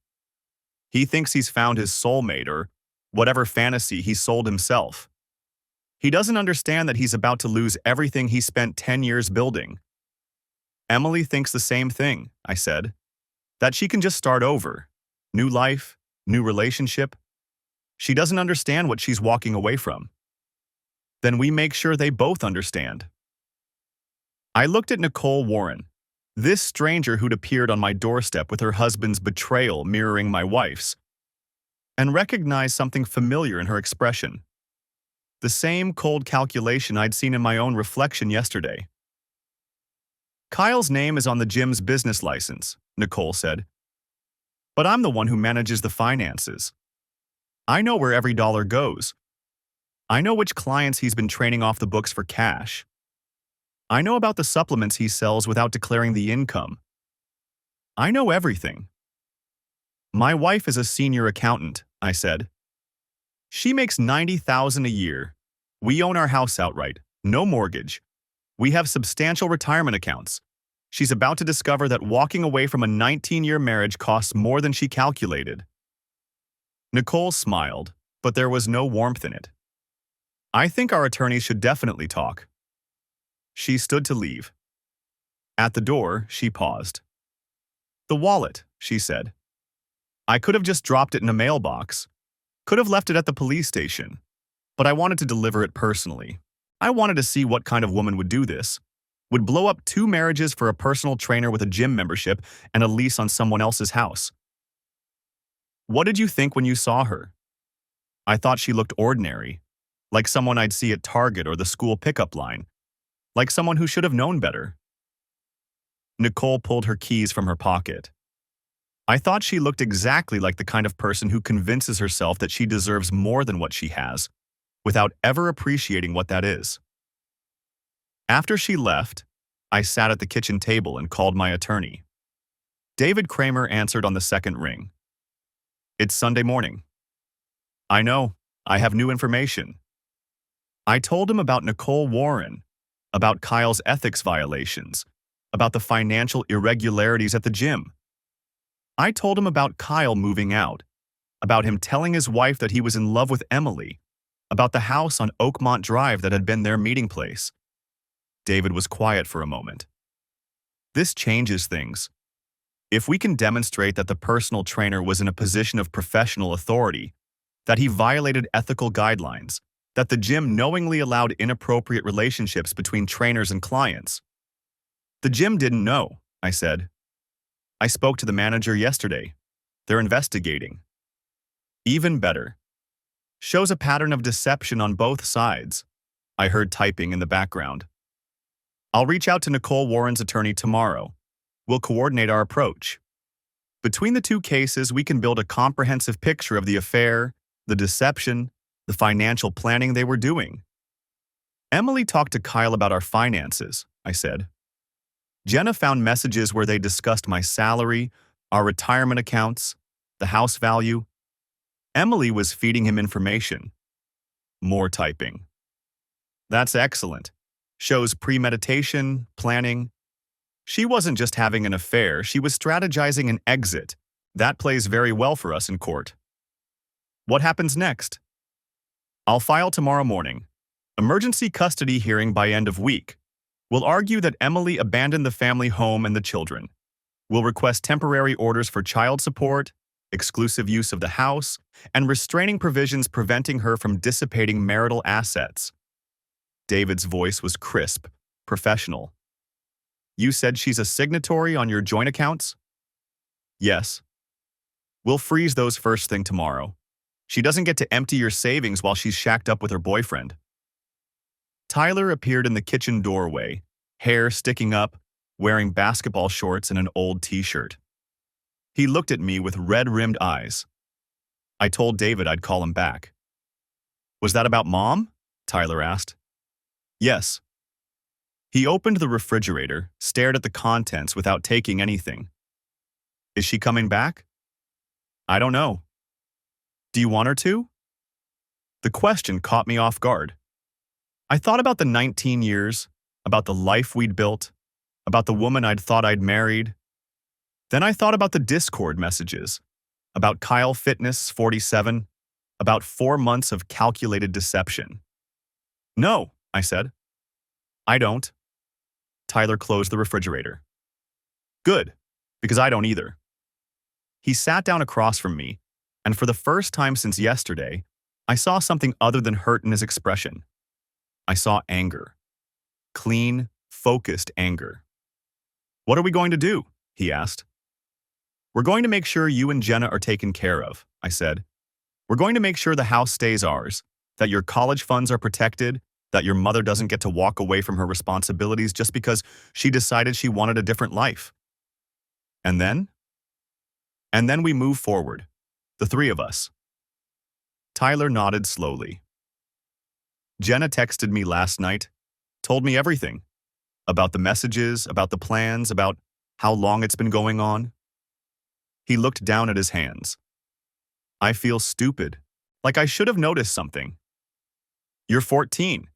He thinks he's found his soulmate or whatever fantasy he sold himself. He doesn't understand that he's about to lose everything he spent 10 years building. Emily thinks the same thing, I said. That she can just start over. New life, new relationship. She doesn't understand what she's walking away from. Then we make sure they both understand. I looked at Nicole Warren, this stranger who'd appeared on my doorstep with her husband's betrayal mirroring my wife's, and recognized something familiar in her expression. The same cold calculation I'd seen in my own reflection yesterday. Kyle's name is on the gym's business license, Nicole said. But I'm the one who manages the finances. I know where every dollar goes. I know which clients he's been training off the books for cash. I know about the supplements he sells without declaring the income. I know everything. My wife is a senior accountant, I said. She makes $90,000 a year. We own our house outright, no mortgage. We have substantial retirement accounts. She's about to discover that walking away from a 19-year marriage costs more than she calculated. Nicole smiled, but there was no warmth in it. I think our attorneys should definitely talk. She stood to leave. At the door, she paused. The wallet, she said. I could have just dropped it in a mailbox. Could have left it at the police station. But I wanted to deliver it personally. I wanted to see what kind of woman would do this. Would blow up 2 marriages for a personal trainer with a gym membership and a lease on someone else's house. What did you think when you saw her? I thought she looked ordinary, like someone I'd see at Target or the school pickup line, like someone who should have known better. Nicole pulled her keys from her pocket. I thought she looked exactly like the kind of person who convinces herself that she deserves more than what she has, without ever appreciating what that is. After she left, I sat at the kitchen table and called my attorney. David Kramer answered on the second ring. It's Sunday morning. I know, I have new information. I told him about Nicole Warren, about Kyle's ethics violations, about the financial irregularities at the gym. I told him about Kyle moving out, about him telling his wife that he was in love with Emily, about the house on Oakmont Drive that had been their meeting place. David was quiet for a moment. This changes things. If we can demonstrate that the personal trainer was in a position of professional authority, that he violated ethical guidelines, that the gym knowingly allowed inappropriate relationships between trainers and clients. The gym didn't know, I said. I spoke to the manager yesterday. They're investigating. Even better. Shows a pattern of deception on both sides. I heard typing in the background. I'll reach out to Nicole Warren's attorney tomorrow. We'll coordinate our approach. Between the 2 cases, we can build a comprehensive picture of the affair, the deception, the financial planning they were doing. Emily talked to Kyle about our finances, I said. Jenna found messages where they discussed my salary, our retirement accounts, the house value. Emily was feeding him information. More typing. That's excellent. Shows premeditation, planning. She wasn't just having an affair, she was strategizing an exit. That plays very well for us in court. What happens next? I'll file tomorrow morning. Emergency custody hearing by end of week. We'll argue that Emily abandoned the family home and the children. We'll request temporary orders for child support, exclusive use of the house, and restraining provisions preventing her from dissipating marital assets. David's voice was crisp, professional. You said she's a signatory on your joint accounts? Yes. We'll freeze those first thing tomorrow. She doesn't get to empty your savings while she's shacked up with her boyfriend. Tyler appeared in the kitchen doorway, hair sticking up, wearing basketball shorts and an old t-shirt. He looked at me with red-rimmed eyes. I told David I'd call him back. Was that about Mom? Tyler asked. Yes. He opened the refrigerator, stared at the contents without taking anything. Is she coming back? I don't know. Do you want her to? The question caught me off guard. I thought about the 19 years, about the life we'd built, about the woman I'd thought I'd married. Then I thought about the Discord messages, about Kyle Fitness 47, about 4 months of calculated deception. No, I said. I don't. Tyler closed the refrigerator. Good, because I don't either. He sat down across from me, and for the first time since yesterday, I saw something other than hurt in his expression. I saw anger. Clean, focused anger. What are we going to do? He asked. We're going to make sure you and Jenna are taken care of, I said. We're going to make sure the house stays ours, that your college funds are protected, that your mother doesn't get to walk away from her responsibilities just because she decided she wanted a different life. And then? And then we move forward, the three of us. Tyler nodded slowly. Jenna texted me last night, told me everything. About the messages, about the plans, about how long it's been going on. He looked down at his hands. I feel stupid, like I should have noticed something. You're 14.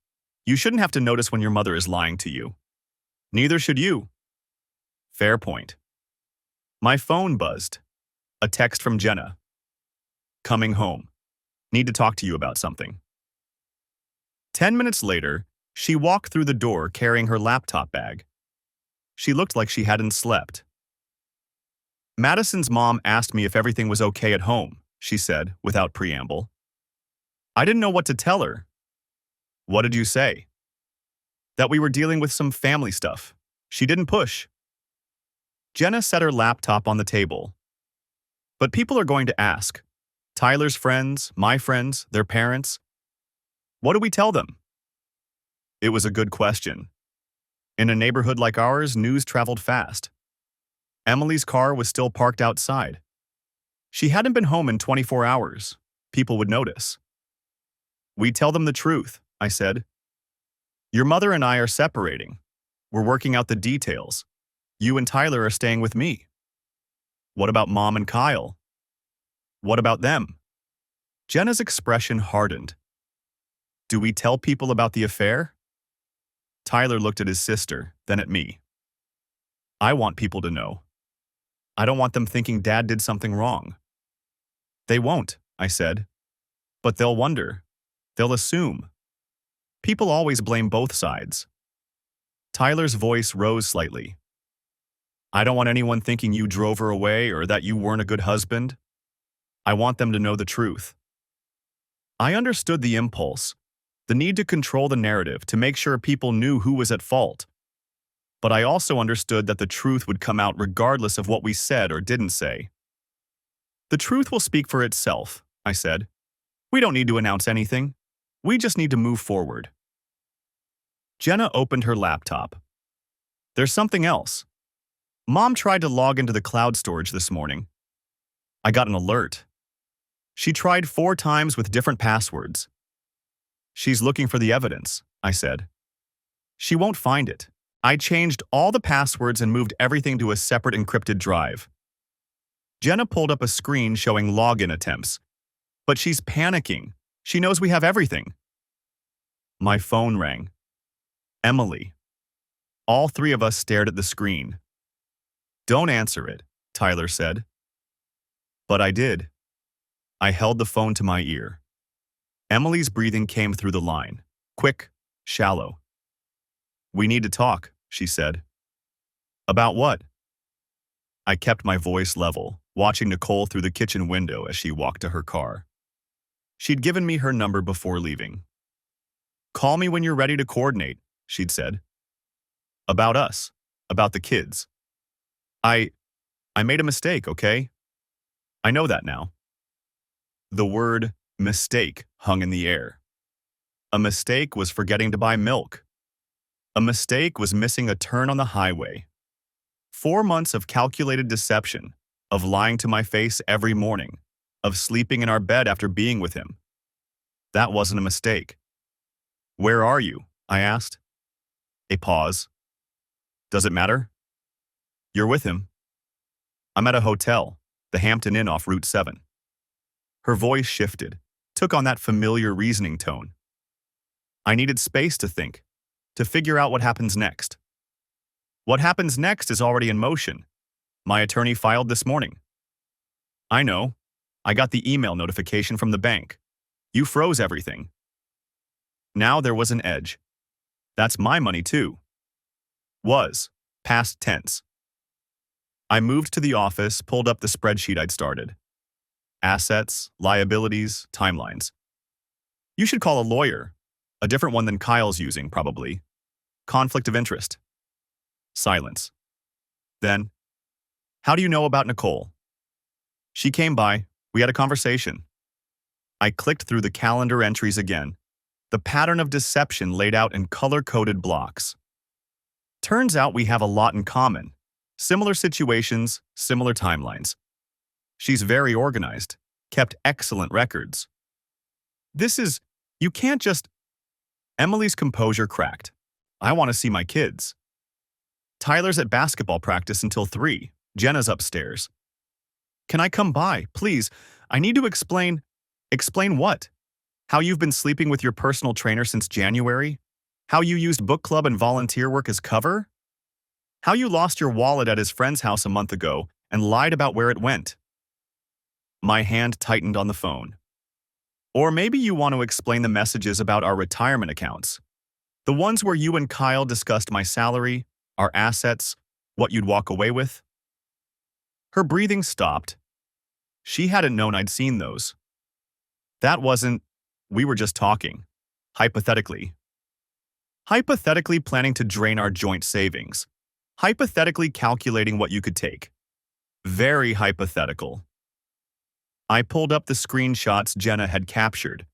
You shouldn't have to notice when your mother is lying to you. Neither should you. Fair point. My phone buzzed. A text from Jenna. Coming home. Need to talk to you about something. 10 minutes later, she walked through the door carrying her laptop bag. She looked like she hadn't slept. Madison's mom asked me if everything was okay at home, she said, without preamble. I didn't know what to tell her. What did you say? That we were dealing with some family stuff. She didn't push. Jenna set her laptop on the table. But people are going to ask. Tyler's friends, my friends, their parents. What do we tell them? It was a good question. In a neighborhood like ours, news traveled fast. Emily's car was still parked outside. She hadn't been home in 24 hours. People would notice. We tell them the truth, I said. Your mother and I are separating. We're working out the details. You and Tyler are staying with me. What about Mom and Kyle? What about them? Jenna's expression hardened. Do we tell people about the affair? Tyler looked at his sister, then at me. I want people to know. I don't want them thinking Dad did something wrong. They won't, I said. But they'll wonder. They'll assume. People always blame both sides. Tyler's voice rose slightly. I don't want anyone thinking you drove her away or that you weren't a good husband. I want them to know the truth. I understood the impulse, the need to control the narrative to make sure people knew who was at fault. But I also understood that the truth would come out regardless of what we said or didn't say. The truth will speak for itself, I said. We don't need to announce anything. We just need to move forward. Jenna opened her laptop. There's something else. Mom tried to log into the cloud storage this morning. I got an alert. She tried 4 times with different passwords. She's looking for the evidence, I said. She won't find it. I changed all the passwords and moved everything to a separate encrypted drive. Jenna pulled up a screen showing login attempts. But she's panicking. She knows we have everything. My phone rang. Emily. All 3 of us stared at the screen. Don't answer it, Tyler said. But I did. I held the phone to my ear. Emily's breathing came through the line. Quick, shallow. We need to talk, she said. About what? I kept my voice level, watching Nicole through the kitchen window as she walked to her car. She'd given me her number before leaving. Call me when you're ready to coordinate, she'd said. About us. About the kids. I made a mistake, okay? I know that now. The word mistake hung in the air. A mistake was forgetting to buy milk. A mistake was missing a turn on the highway. 4 months of calculated deception, of lying to my face every morning, of sleeping in our bed after being with him. That wasn't a mistake. Where are you? I asked. A pause. Does it matter? You're with him. I'm at a hotel, the Hampton Inn off Route 7. Her voice shifted, took on that familiar reasoning tone. I needed space to think, to figure out what happens next. What happens next is already in motion. My attorney filed this morning. I know. I got the email notification from the bank. You froze everything. Now there was an edge. That's my money too. Was. Past tense. I moved to the office, pulled up the spreadsheet I'd started. Assets, liabilities, timelines. You should call a lawyer. A different one than Kyle's using, probably. Conflict of interest. Silence. Then, how do you know about Nicole? She came by. We had a conversation. I clicked through the calendar entries again. The pattern of deception laid out in color-coded blocks. Turns out we have a lot in common. Similar situations, similar timelines. She's very organized, kept excellent records. You can't just... Emily's composure cracked. I want to see my kids. Tyler's at basketball practice until 3. Jenna's upstairs. Can I come by, please? I need to explain... Explain what? How you've been sleeping with your personal trainer since January? How you used book club and volunteer work as cover? How you lost your wallet at his friend's house a month ago and lied about where it went? My hand tightened on the phone. Or maybe you want to explain the messages about our retirement accounts. The ones where you and Kyle discussed my salary, our assets, what you'd walk away with. Her breathing stopped. She hadn't known I'd seen those. That wasn't... We were just talking. Hypothetically. Hypothetically planning to drain our joint savings. Hypothetically calculating what you could take. Very hypothetical. I pulled up the screenshots Jenna had captured,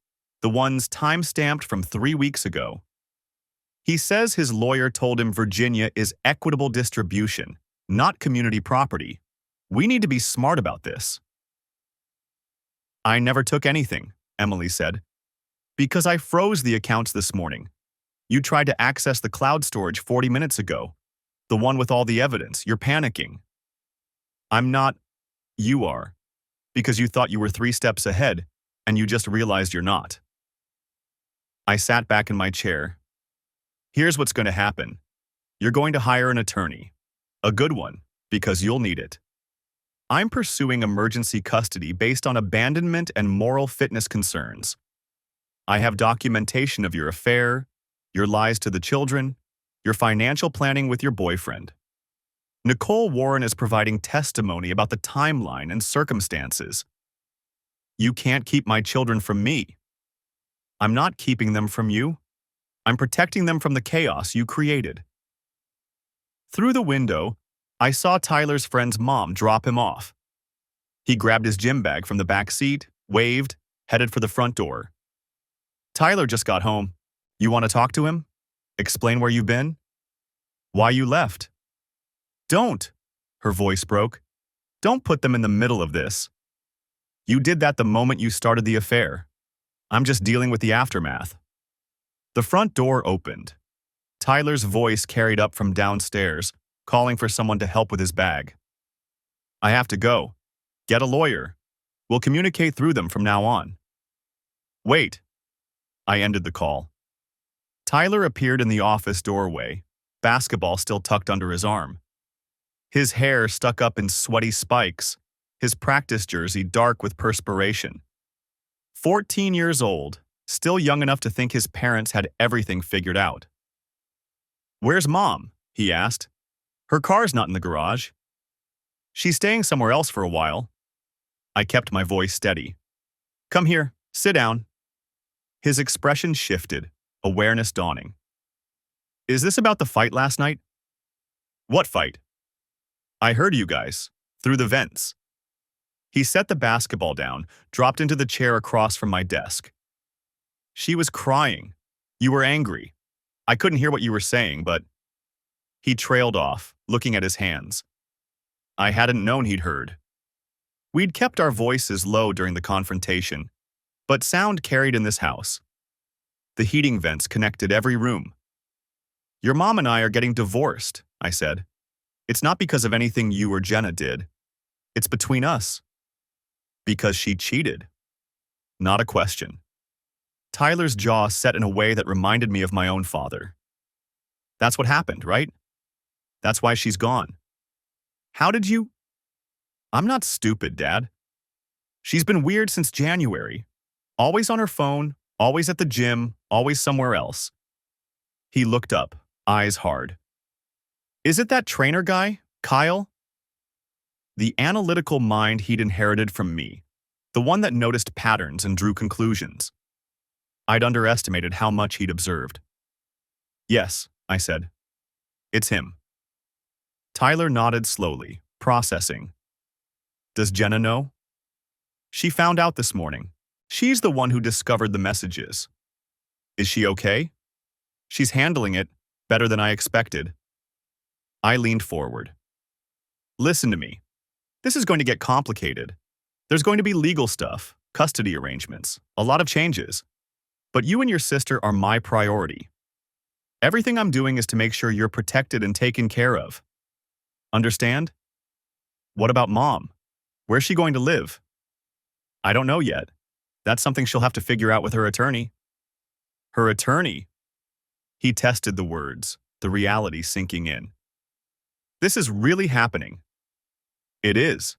the ones time-stamped from 3 weeks ago. He says his lawyer told him Virginia is equitable distribution, not community property. We need to be smart about this. I never took anything, Emily said, because I froze the accounts this morning. You tried to access the cloud storage 40 minutes ago, the one with all the evidence. You're panicking. I'm not. You are. Because you thought you were 3 steps ahead, and you just realized you're not. I sat back in my chair. Here's what's going to happen. You're going to hire an attorney. A good one, because you'll need it. I'm pursuing emergency custody based on abandonment and moral fitness concerns. I have documentation of your affair, your lies to the children, your financial planning with your boyfriend. Nicole Warren is providing testimony about the timeline and circumstances. You can't keep my children from me. I'm not keeping them from you. I'm protecting them from the chaos you created. Through the window, I saw Tyler's friend's mom drop him off. He grabbed his gym bag from the back seat, waved, headed for the front door. Tyler just got home. You want to talk to him? Explain where you've been? Why you left? Don't, her voice broke. Don't put them in the middle of this. You did that the moment you started the affair. I'm just dealing with the aftermath. The front door opened. Tyler's voice carried up from downstairs, calling for someone to help with his bag. I have to go. Get a lawyer. We'll communicate through them from now on. Wait. I ended the call. Tyler appeared in the office doorway, basketball still tucked under his arm. His hair stuck up in sweaty spikes, his practice jersey dark with perspiration. 14 years old, still young enough to think his parents had everything figured out. Where's Mom? He asked. Her car's not in the garage. She's staying somewhere else for a while. I kept my voice steady. Come here, sit down. His expression shifted, awareness dawning. Is this about the fight last night? What fight? I heard you guys, through the vents. He set the basketball down, dropped into the chair across from my desk. She was crying. You were angry. I couldn't hear what you were saying, but... He trailed off, looking at his hands. I hadn't known he'd heard. We'd kept our voices low during the confrontation, but sound carried in this house. The heating vents connected every room. Your mom and I are getting divorced, I said. It's not because of anything you or Jenna did. It's between us. Because she cheated. Not a question. Tyler's jaw set in a way that reminded me of my own father. That's what happened, right? That's why she's gone. How did you? I'm not stupid, Dad. She's been weird since January. Always on her phone, always at the gym, always somewhere else. He looked up, eyes hard. Is it that trainer guy, Kyle? The analytical mind he'd inherited from me, the one that noticed patterns and drew conclusions. I'd underestimated how much he'd observed. Yes, I said. It's him. Tyler nodded slowly, processing. Does Jenna know? She found out this morning. She's the one who discovered the messages. Is she okay? She's handling it better than I expected. I leaned forward. Listen to me. This is going to get complicated. There's going to be legal stuff, custody arrangements, a lot of changes. But you and your sister are my priority. Everything I'm doing is to make sure you're protected and taken care of. Understand? What about Mom? Where's she going to live? I don't know yet. That's something she'll have to figure out with her attorney. Her attorney? He tested the words, the reality sinking in. This is really happening. It is.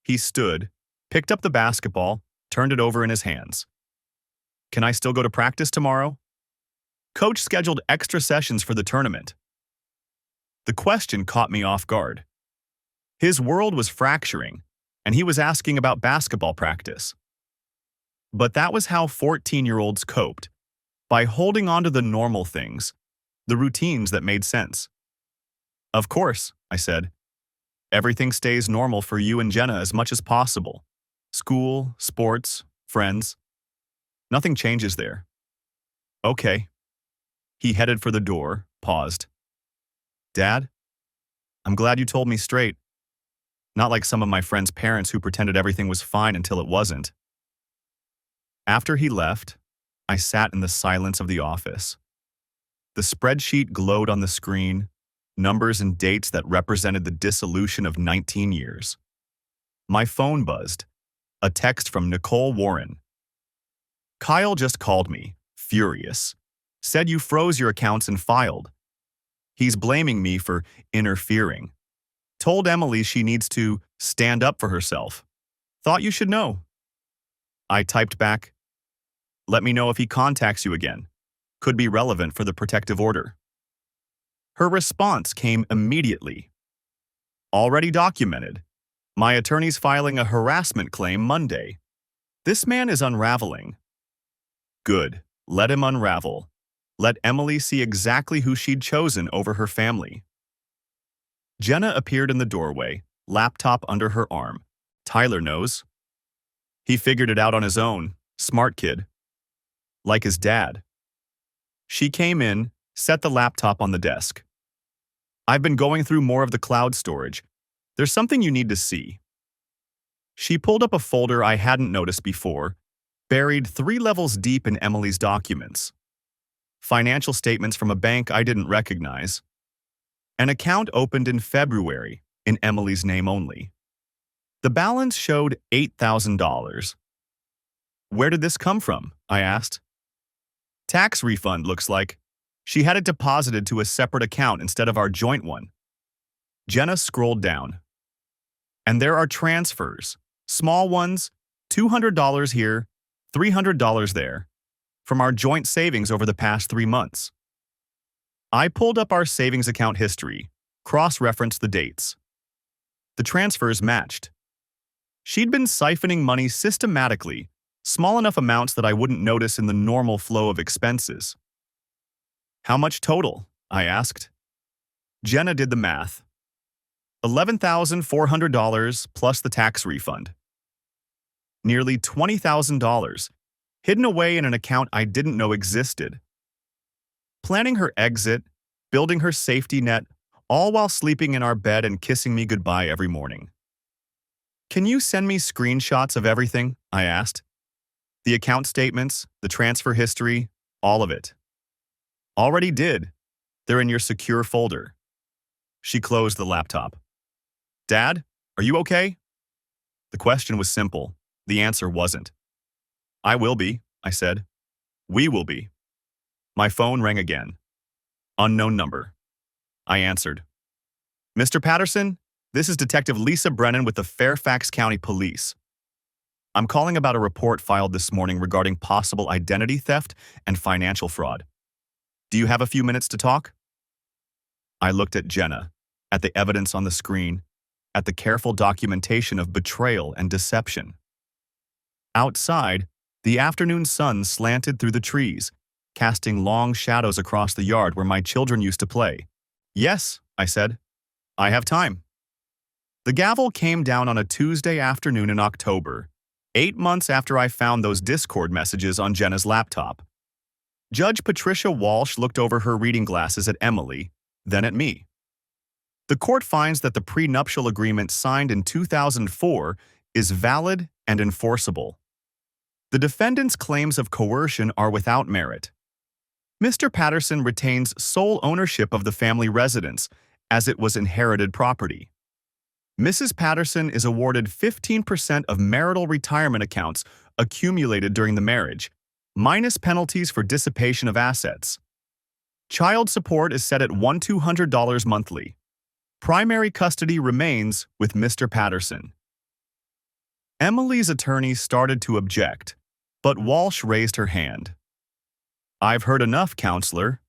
He stood, picked up the basketball, turned it over in his hands. Can I still go to practice tomorrow? Coach scheduled extra sessions for the tournament. The question caught me off guard. His world was fracturing, and he was asking about basketball practice. But that was how 14-year-olds coped, by holding on to the normal things, the routines that made sense. Of course, I said. Everything stays normal for you and Jenna as much as possible. School, sports, friends. Nothing changes there. Okay. He headed for the door, paused. Dad, I'm glad you told me straight. Not like some of my friends' parents who pretended everything was fine until it wasn't. After he left, I sat in the silence of the office. The spreadsheet glowed on the screen, numbers and dates that represented the dissolution of 19 years. My phone buzzed, a text from Nicole Warren. Kyle just called me, furious. Said you froze your accounts and filed. He's blaming me for interfering. Told Emily she needs to stand up for herself. Thought you should know. I typed back, let me know if he contacts you again. Could be relevant for the protective order. Her response came immediately. Already documented. My attorney's filing a harassment claim Monday. This man is unraveling. Good. Let him unravel. Let Emily see exactly who she'd chosen over her family. Jenna appeared in the doorway, laptop under her arm. Tyler knows. He figured it out on his own. Smart kid. Like his dad. She came in, set the laptop on the desk. I've been going through more of the cloud storage. There's something you need to see. She pulled up a folder I hadn't noticed before, buried 3 levels deep in Emily's documents. Financial statements from a bank I didn't recognize. An account opened in February, in Emily's name only. The balance showed $8,000. Where did this come from? I asked. Tax refund, looks like. She had it deposited to a separate account instead of our joint one. Jenna scrolled down. And there are transfers. Small ones, $200 here, $300 there, from our joint savings over the past 3 months. I pulled up our savings account history, cross-referenced the dates. The transfers matched. She'd been siphoning money systematically, small enough amounts that I wouldn't notice in the normal flow of expenses. How much total? I asked. Jenna did the math. $11,400 plus the tax refund. Nearly $20,000, hidden away in an account I didn't know existed. Planning her exit, building her safety net, all while sleeping in our bed and kissing me goodbye every morning. Can you send me screenshots of everything? I asked. The account statements, the transfer history, all of it. Already did. They're in your secure folder. She closed the laptop. Dad, are you okay? The question was simple. The answer wasn't. I will be, I said. We will be. My phone rang again. Unknown number. I answered. Mr. Patterson, this is Detective Lisa Brennan with the Fairfax County Police. I'm calling about a report filed this morning regarding possible identity theft and financial fraud. Do you have a few minutes to talk? I looked at Jenna, at the evidence on the screen, at the careful documentation of betrayal and deception. Outside, the afternoon sun slanted through the trees, casting long shadows across the yard where my children used to play. Yes, I said. I have time. The gavel came down on a Tuesday afternoon in October, 8 months after I found those Discord messages on Jenna's laptop. Judge Patricia Walsh looked over her reading glasses at Emily, then at me. The court finds that the prenuptial agreement signed in 2004 is valid and enforceable. The defendant's claims of coercion are without merit. Mr. Patterson retains sole ownership of the family residence, as it was inherited property. Mrs. Patterson is awarded 15% of marital retirement accounts accumulated during the marriage, minus penalties for dissipation of assets. Child support is set at $1,200 monthly. Primary custody remains with Mr. Patterson. Emily's attorney started to object, but Walsh raised her hand. I've heard enough, counselor.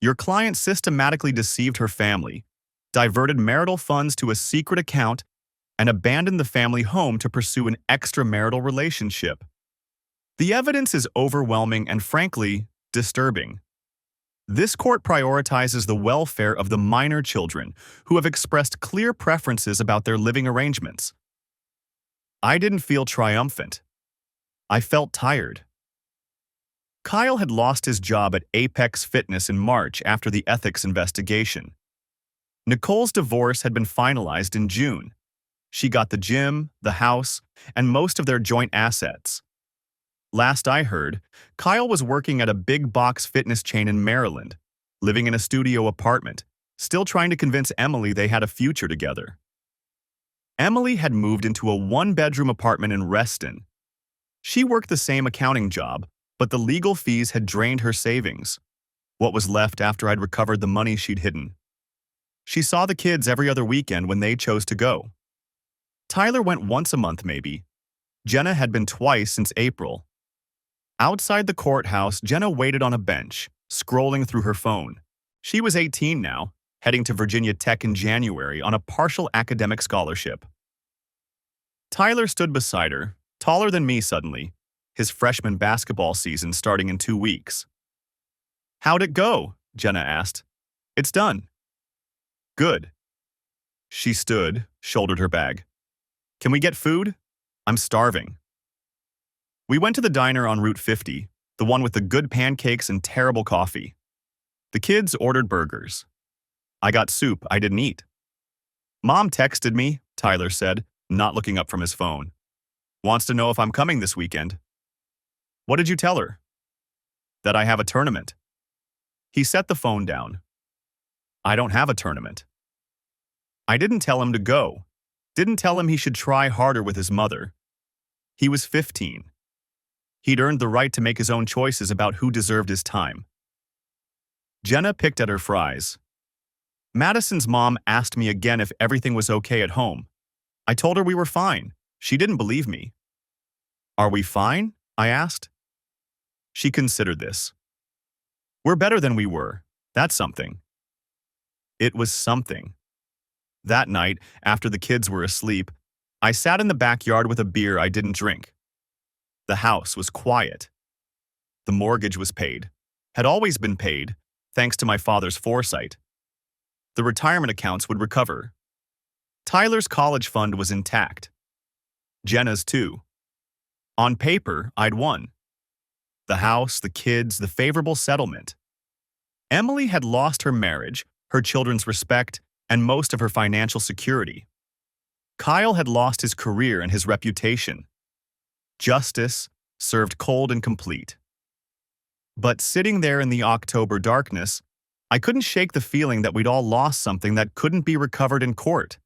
Your client systematically deceived her family, diverted marital funds to a secret account, and abandoned the family home to pursue an extramarital relationship. The evidence is overwhelming and, frankly, disturbing. This court prioritizes the welfare of the minor children who have expressed clear preferences about their living arrangements. I didn't feel triumphant. I felt tired. Kyle had lost his job at Apex Fitness in March after the ethics investigation. Nicole's divorce had been finalized in June. She got the gym, the house, and most of their joint assets. Last I heard, Kyle was working at a big box fitness chain in Maryland, living in a studio apartment, still trying to convince Emily they had a future together. Emily had moved into a one-bedroom apartment in Reston. She worked the same accounting job, but the legal fees had drained her savings, what was left after I'd recovered the money she'd hidden. She saw the kids every other weekend when they chose to go. Tyler went once a month maybe. Jenna had been twice since April. Outside the courthouse, Jenna waited on a bench, scrolling through her phone. She was 18 now, heading to Virginia Tech in January on a partial academic scholarship. Tyler stood beside her, taller than me suddenly, his freshman basketball season starting in 2 weeks. How'd it go? Jenna asked. It's done. Good. She stood, shouldered her bag. Can we get food? I'm starving. We went to the diner on Route 50, the one with the good pancakes and terrible coffee. The kids ordered burgers. I got soup I didn't eat. Mom texted me, Tyler said, not looking up from his phone. Wants to know if I'm coming this weekend. What did you tell her? That I have a tournament. He set the phone down. I don't have a tournament. I didn't tell him to go. Didn't tell him he should try harder with his mother. He was 15. He'd earned the right to make his own choices about who deserved his time. Jenna picked at her fries. Madison's mom asked me again if everything was okay at home. I told her we were fine. She didn't believe me. Are we fine? I asked. She considered this. We're better than we were. That's something. It was something. That night, after the kids were asleep, I sat in the backyard with a beer I didn't drink. The house was quiet. The mortgage was paid. Had always been paid, thanks to my father's foresight. The retirement accounts would recover. Tyler's college fund was intact. Jenna's too. On paper, I'd won. The house, the kids, the favorable settlement. Emily had lost her marriage, her children's respect, and most of her financial security. Kyle had lost his career and his reputation. Justice served cold and complete. But sitting there in the October darkness, I couldn't shake the feeling that we'd all lost something that couldn't be recovered in court.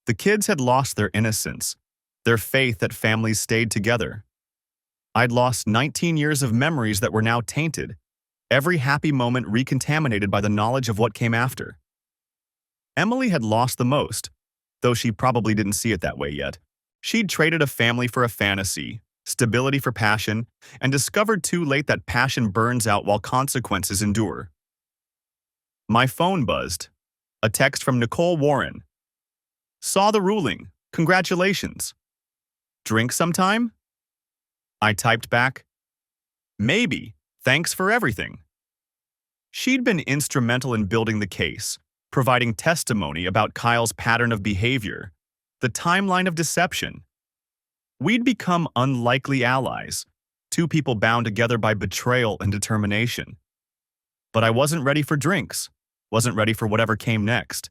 The kids had lost their innocence, their faith that families stayed together. I'd lost 19 years of memories that were now tainted, every happy moment recontaminated by the knowledge of what came after. Emily had lost the most, though she probably didn't see it that way yet. She'd traded a family for a fantasy, stability for passion, and discovered too late that passion burns out while consequences endure. My phone buzzed. A text from Nicole Warren. Saw the ruling. Congratulations. Drink sometime? I typed back, maybe. Thanks for everything. She'd been instrumental in building the case, providing testimony about Kyle's pattern of behavior, the timeline of deception. We'd become unlikely allies, two people bound together by betrayal and determination. But I wasn't ready for drinks, wasn't ready for whatever came next.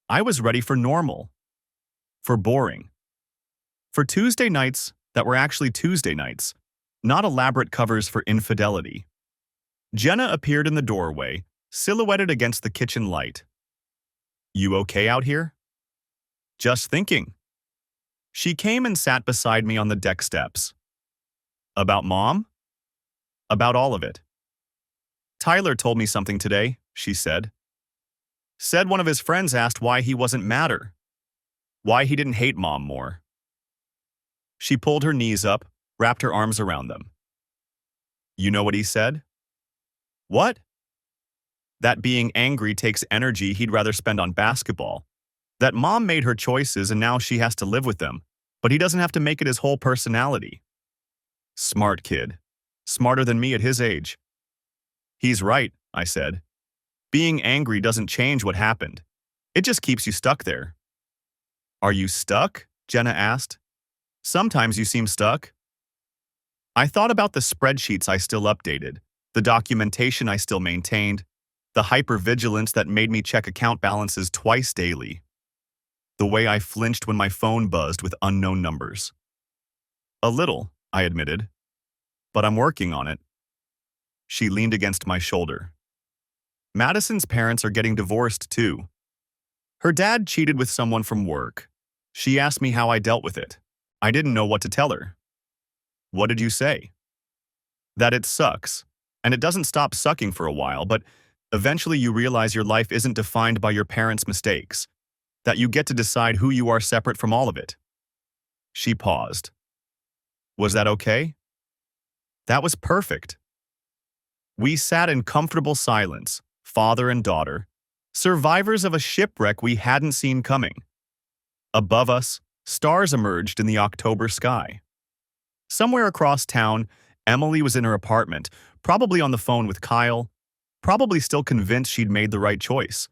I was ready for normal, for boring, for Tuesday nights that were actually Tuesday nights, not elaborate covers for infidelity. Jenna appeared in the doorway, silhouetted against the kitchen light. You okay out here? Just thinking. She came and sat beside me on the deck steps. About Mom? About all of it. Tyler told me something today, she said. Said one of his friends asked why he wasn't madder, why he didn't hate Mom more. She pulled her knees up, wrapped her arms around them. You know what he said? What? That being angry takes energy he'd rather spend on basketball. That Mom made her choices and now she has to live with them, but he doesn't have to make it his whole personality. Smart kid. Smarter than me at his age. He's right, I said. Being angry doesn't change what happened. It just keeps you stuck there. Are you stuck? Jenna asked. Sometimes you seem stuck. I thought about the spreadsheets I still updated, the documentation I still maintained, the hypervigilance that made me check account balances twice daily, the way I flinched when my phone buzzed with unknown numbers. A little, I admitted, but I'm working on it. She leaned against my shoulder. Madison's parents are getting divorced too. Her dad cheated with someone from work. She asked me how I dealt with it. I didn't know what to tell her. What did you say? That it sucks, and it doesn't stop sucking for a while, but eventually you realize your life isn't defined by your parents' mistakes, that you get to decide who you are separate from all of it. She paused. Was that okay? That was perfect. We sat in comfortable silence, father and daughter, survivors of a shipwreck we hadn't seen coming. Above us, stars emerged in the October sky. Somewhere across town, Emily was in her apartment, probably on the phone with Kyle, probably still convinced she'd made the right choice.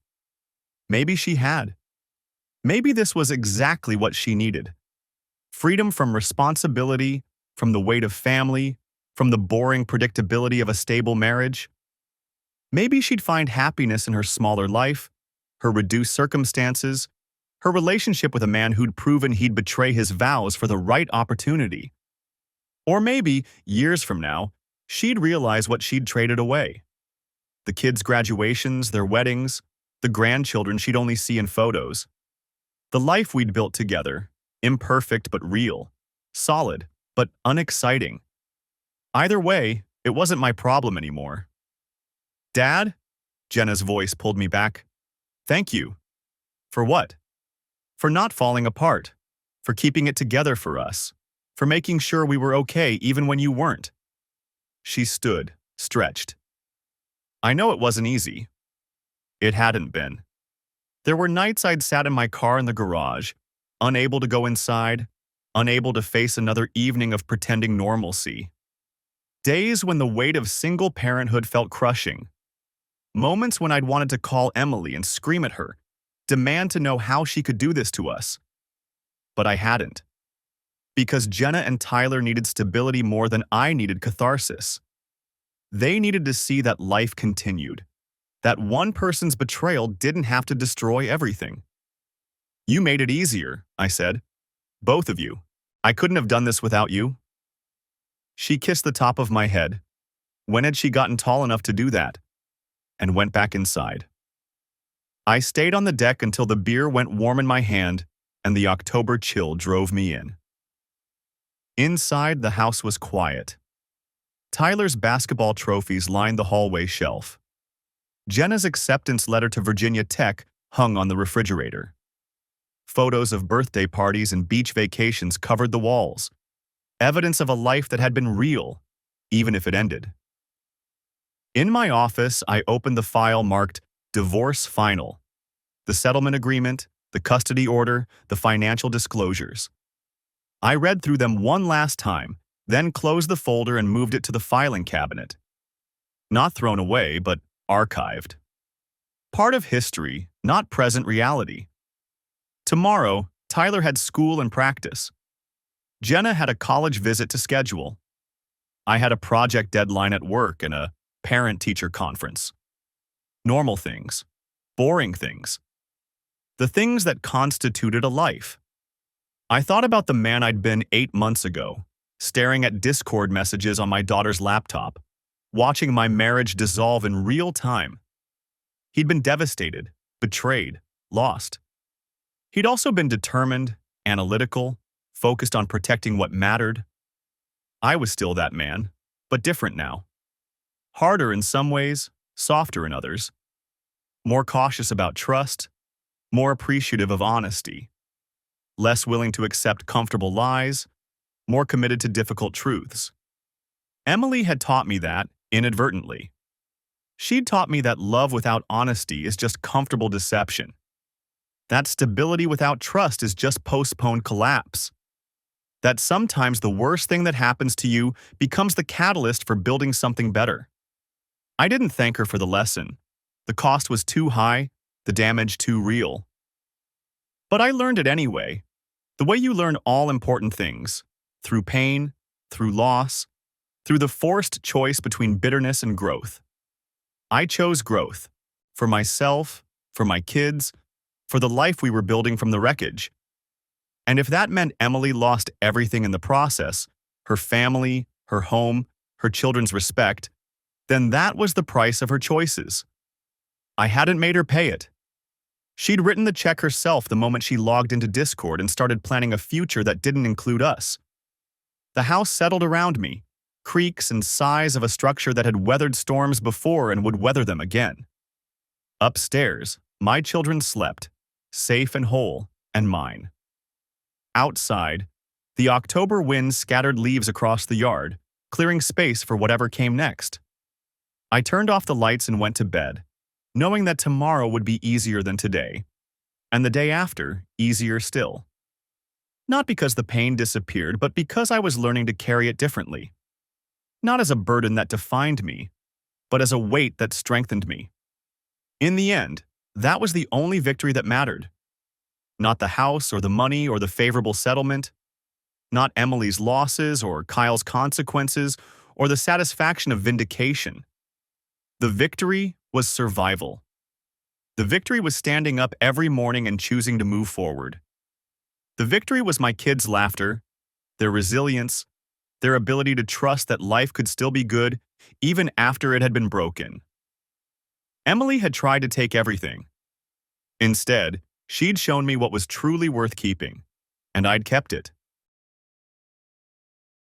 Maybe she had. Maybe this was exactly what she needed. Freedom from responsibility, from the weight of family, from the boring predictability of a stable marriage. Maybe she'd find happiness in her smaller life, her reduced circumstances, her relationship with a man who'd proven he'd betray his vows for the right opportunity. Or maybe, years from now, she'd realize what she'd traded away. The kids' graduations, their weddings, the grandchildren she'd only see in photos. The life we'd built together, imperfect but real, solid but unexciting. Either way, it wasn't my problem anymore. Dad? Jenna's voice pulled me back. Thank you. For what? For not falling apart, for keeping it together for us, for making sure we were okay even when you weren't. She stood, stretched. I know it wasn't easy. It hadn't been. There were nights I'd sat in my car in the garage, unable to go inside, unable to face another evening of pretending normalcy. Days when the weight of single parenthood felt crushing. Moments when I'd wanted to call Emily and scream at her, demand to know how she could do this to us. But I hadn't. Because Jenna and Tyler needed stability more than I needed catharsis. They needed to see that life continued, that one person's betrayal didn't have to destroy everything. You made it easier, I said. Both of you. I couldn't have done this without you. She kissed the top of my head. When had she gotten tall enough to do that? And went back inside. I stayed on the deck until the beer went warm in my hand and the October chill drove me in. Inside, the house was quiet. Tyler's basketball trophies lined the hallway shelf. Jenna's acceptance letter to Virginia Tech hung on the refrigerator. Photos of birthday parties and beach vacations covered the walls, evidence of a life that had been real, even if it ended. In my office, I opened the file marked Divorce Final, the settlement agreement, the custody order, the financial disclosures. I read through them one last time, then closed the folder and moved it to the filing cabinet. Not thrown away, but archived. Part of history, not present reality. Tomorrow, Tyler had school and practice. Jenna had a college visit to schedule. I had a project deadline at work and a parent-teacher conference. Normal things. Boring things. The things that constituted a life. I thought about the man I'd been 8 months ago, staring at Discord messages on my daughter's laptop, watching my marriage dissolve in real time. He'd been devastated, betrayed, lost. He'd also been determined, analytical, focused on protecting what mattered. I was still that man, but different now. Harder in some ways, softer in others. More cautious about trust, more appreciative of honesty. Less willing to accept comfortable lies, more committed to difficult truths. Emily had taught me that, inadvertently. She'd taught me that love without honesty is just comfortable deception. That stability without trust is just postponed collapse. That sometimes the worst thing that happens to you becomes the catalyst for building something better. I didn't thank her for the lesson. The cost was too high, the damage too real. But I learned it anyway. The way you learn all important things, through pain, through loss, through the forced choice between bitterness and growth. I chose growth, for myself, for my kids, for the life we were building from the wreckage. And if that meant Emily lost everything in the process, her family, her home, her children's respect, then that was the price of her choices. I hadn't made her pay it. She'd written the check herself the moment she logged into Discord and started planning a future that didn't include us. The house settled around me, creaks and sighs of a structure that had weathered storms before and would weather them again. Upstairs, my children slept, safe and whole, and mine. Outside, the October wind scattered leaves across the yard, clearing space for whatever came next. I turned off the lights and went to bed, knowing that tomorrow would be easier than today, and the day after, easier still. Not because the pain disappeared, but because I was learning to carry it differently. Not as a burden that defined me, but as a weight that strengthened me. In the end, that was the only victory that mattered. Not the house or the money or the favorable settlement. Not Emily's losses or Kyle's consequences or the satisfaction of vindication. The victory was survival. The victory was standing up every morning and choosing to move forward. The victory was my kids' laughter, their resilience, their ability to trust that life could still be good even after it had been broken. Emily had tried to take everything. Instead, she'd shown me what was truly worth keeping, and I'd kept it.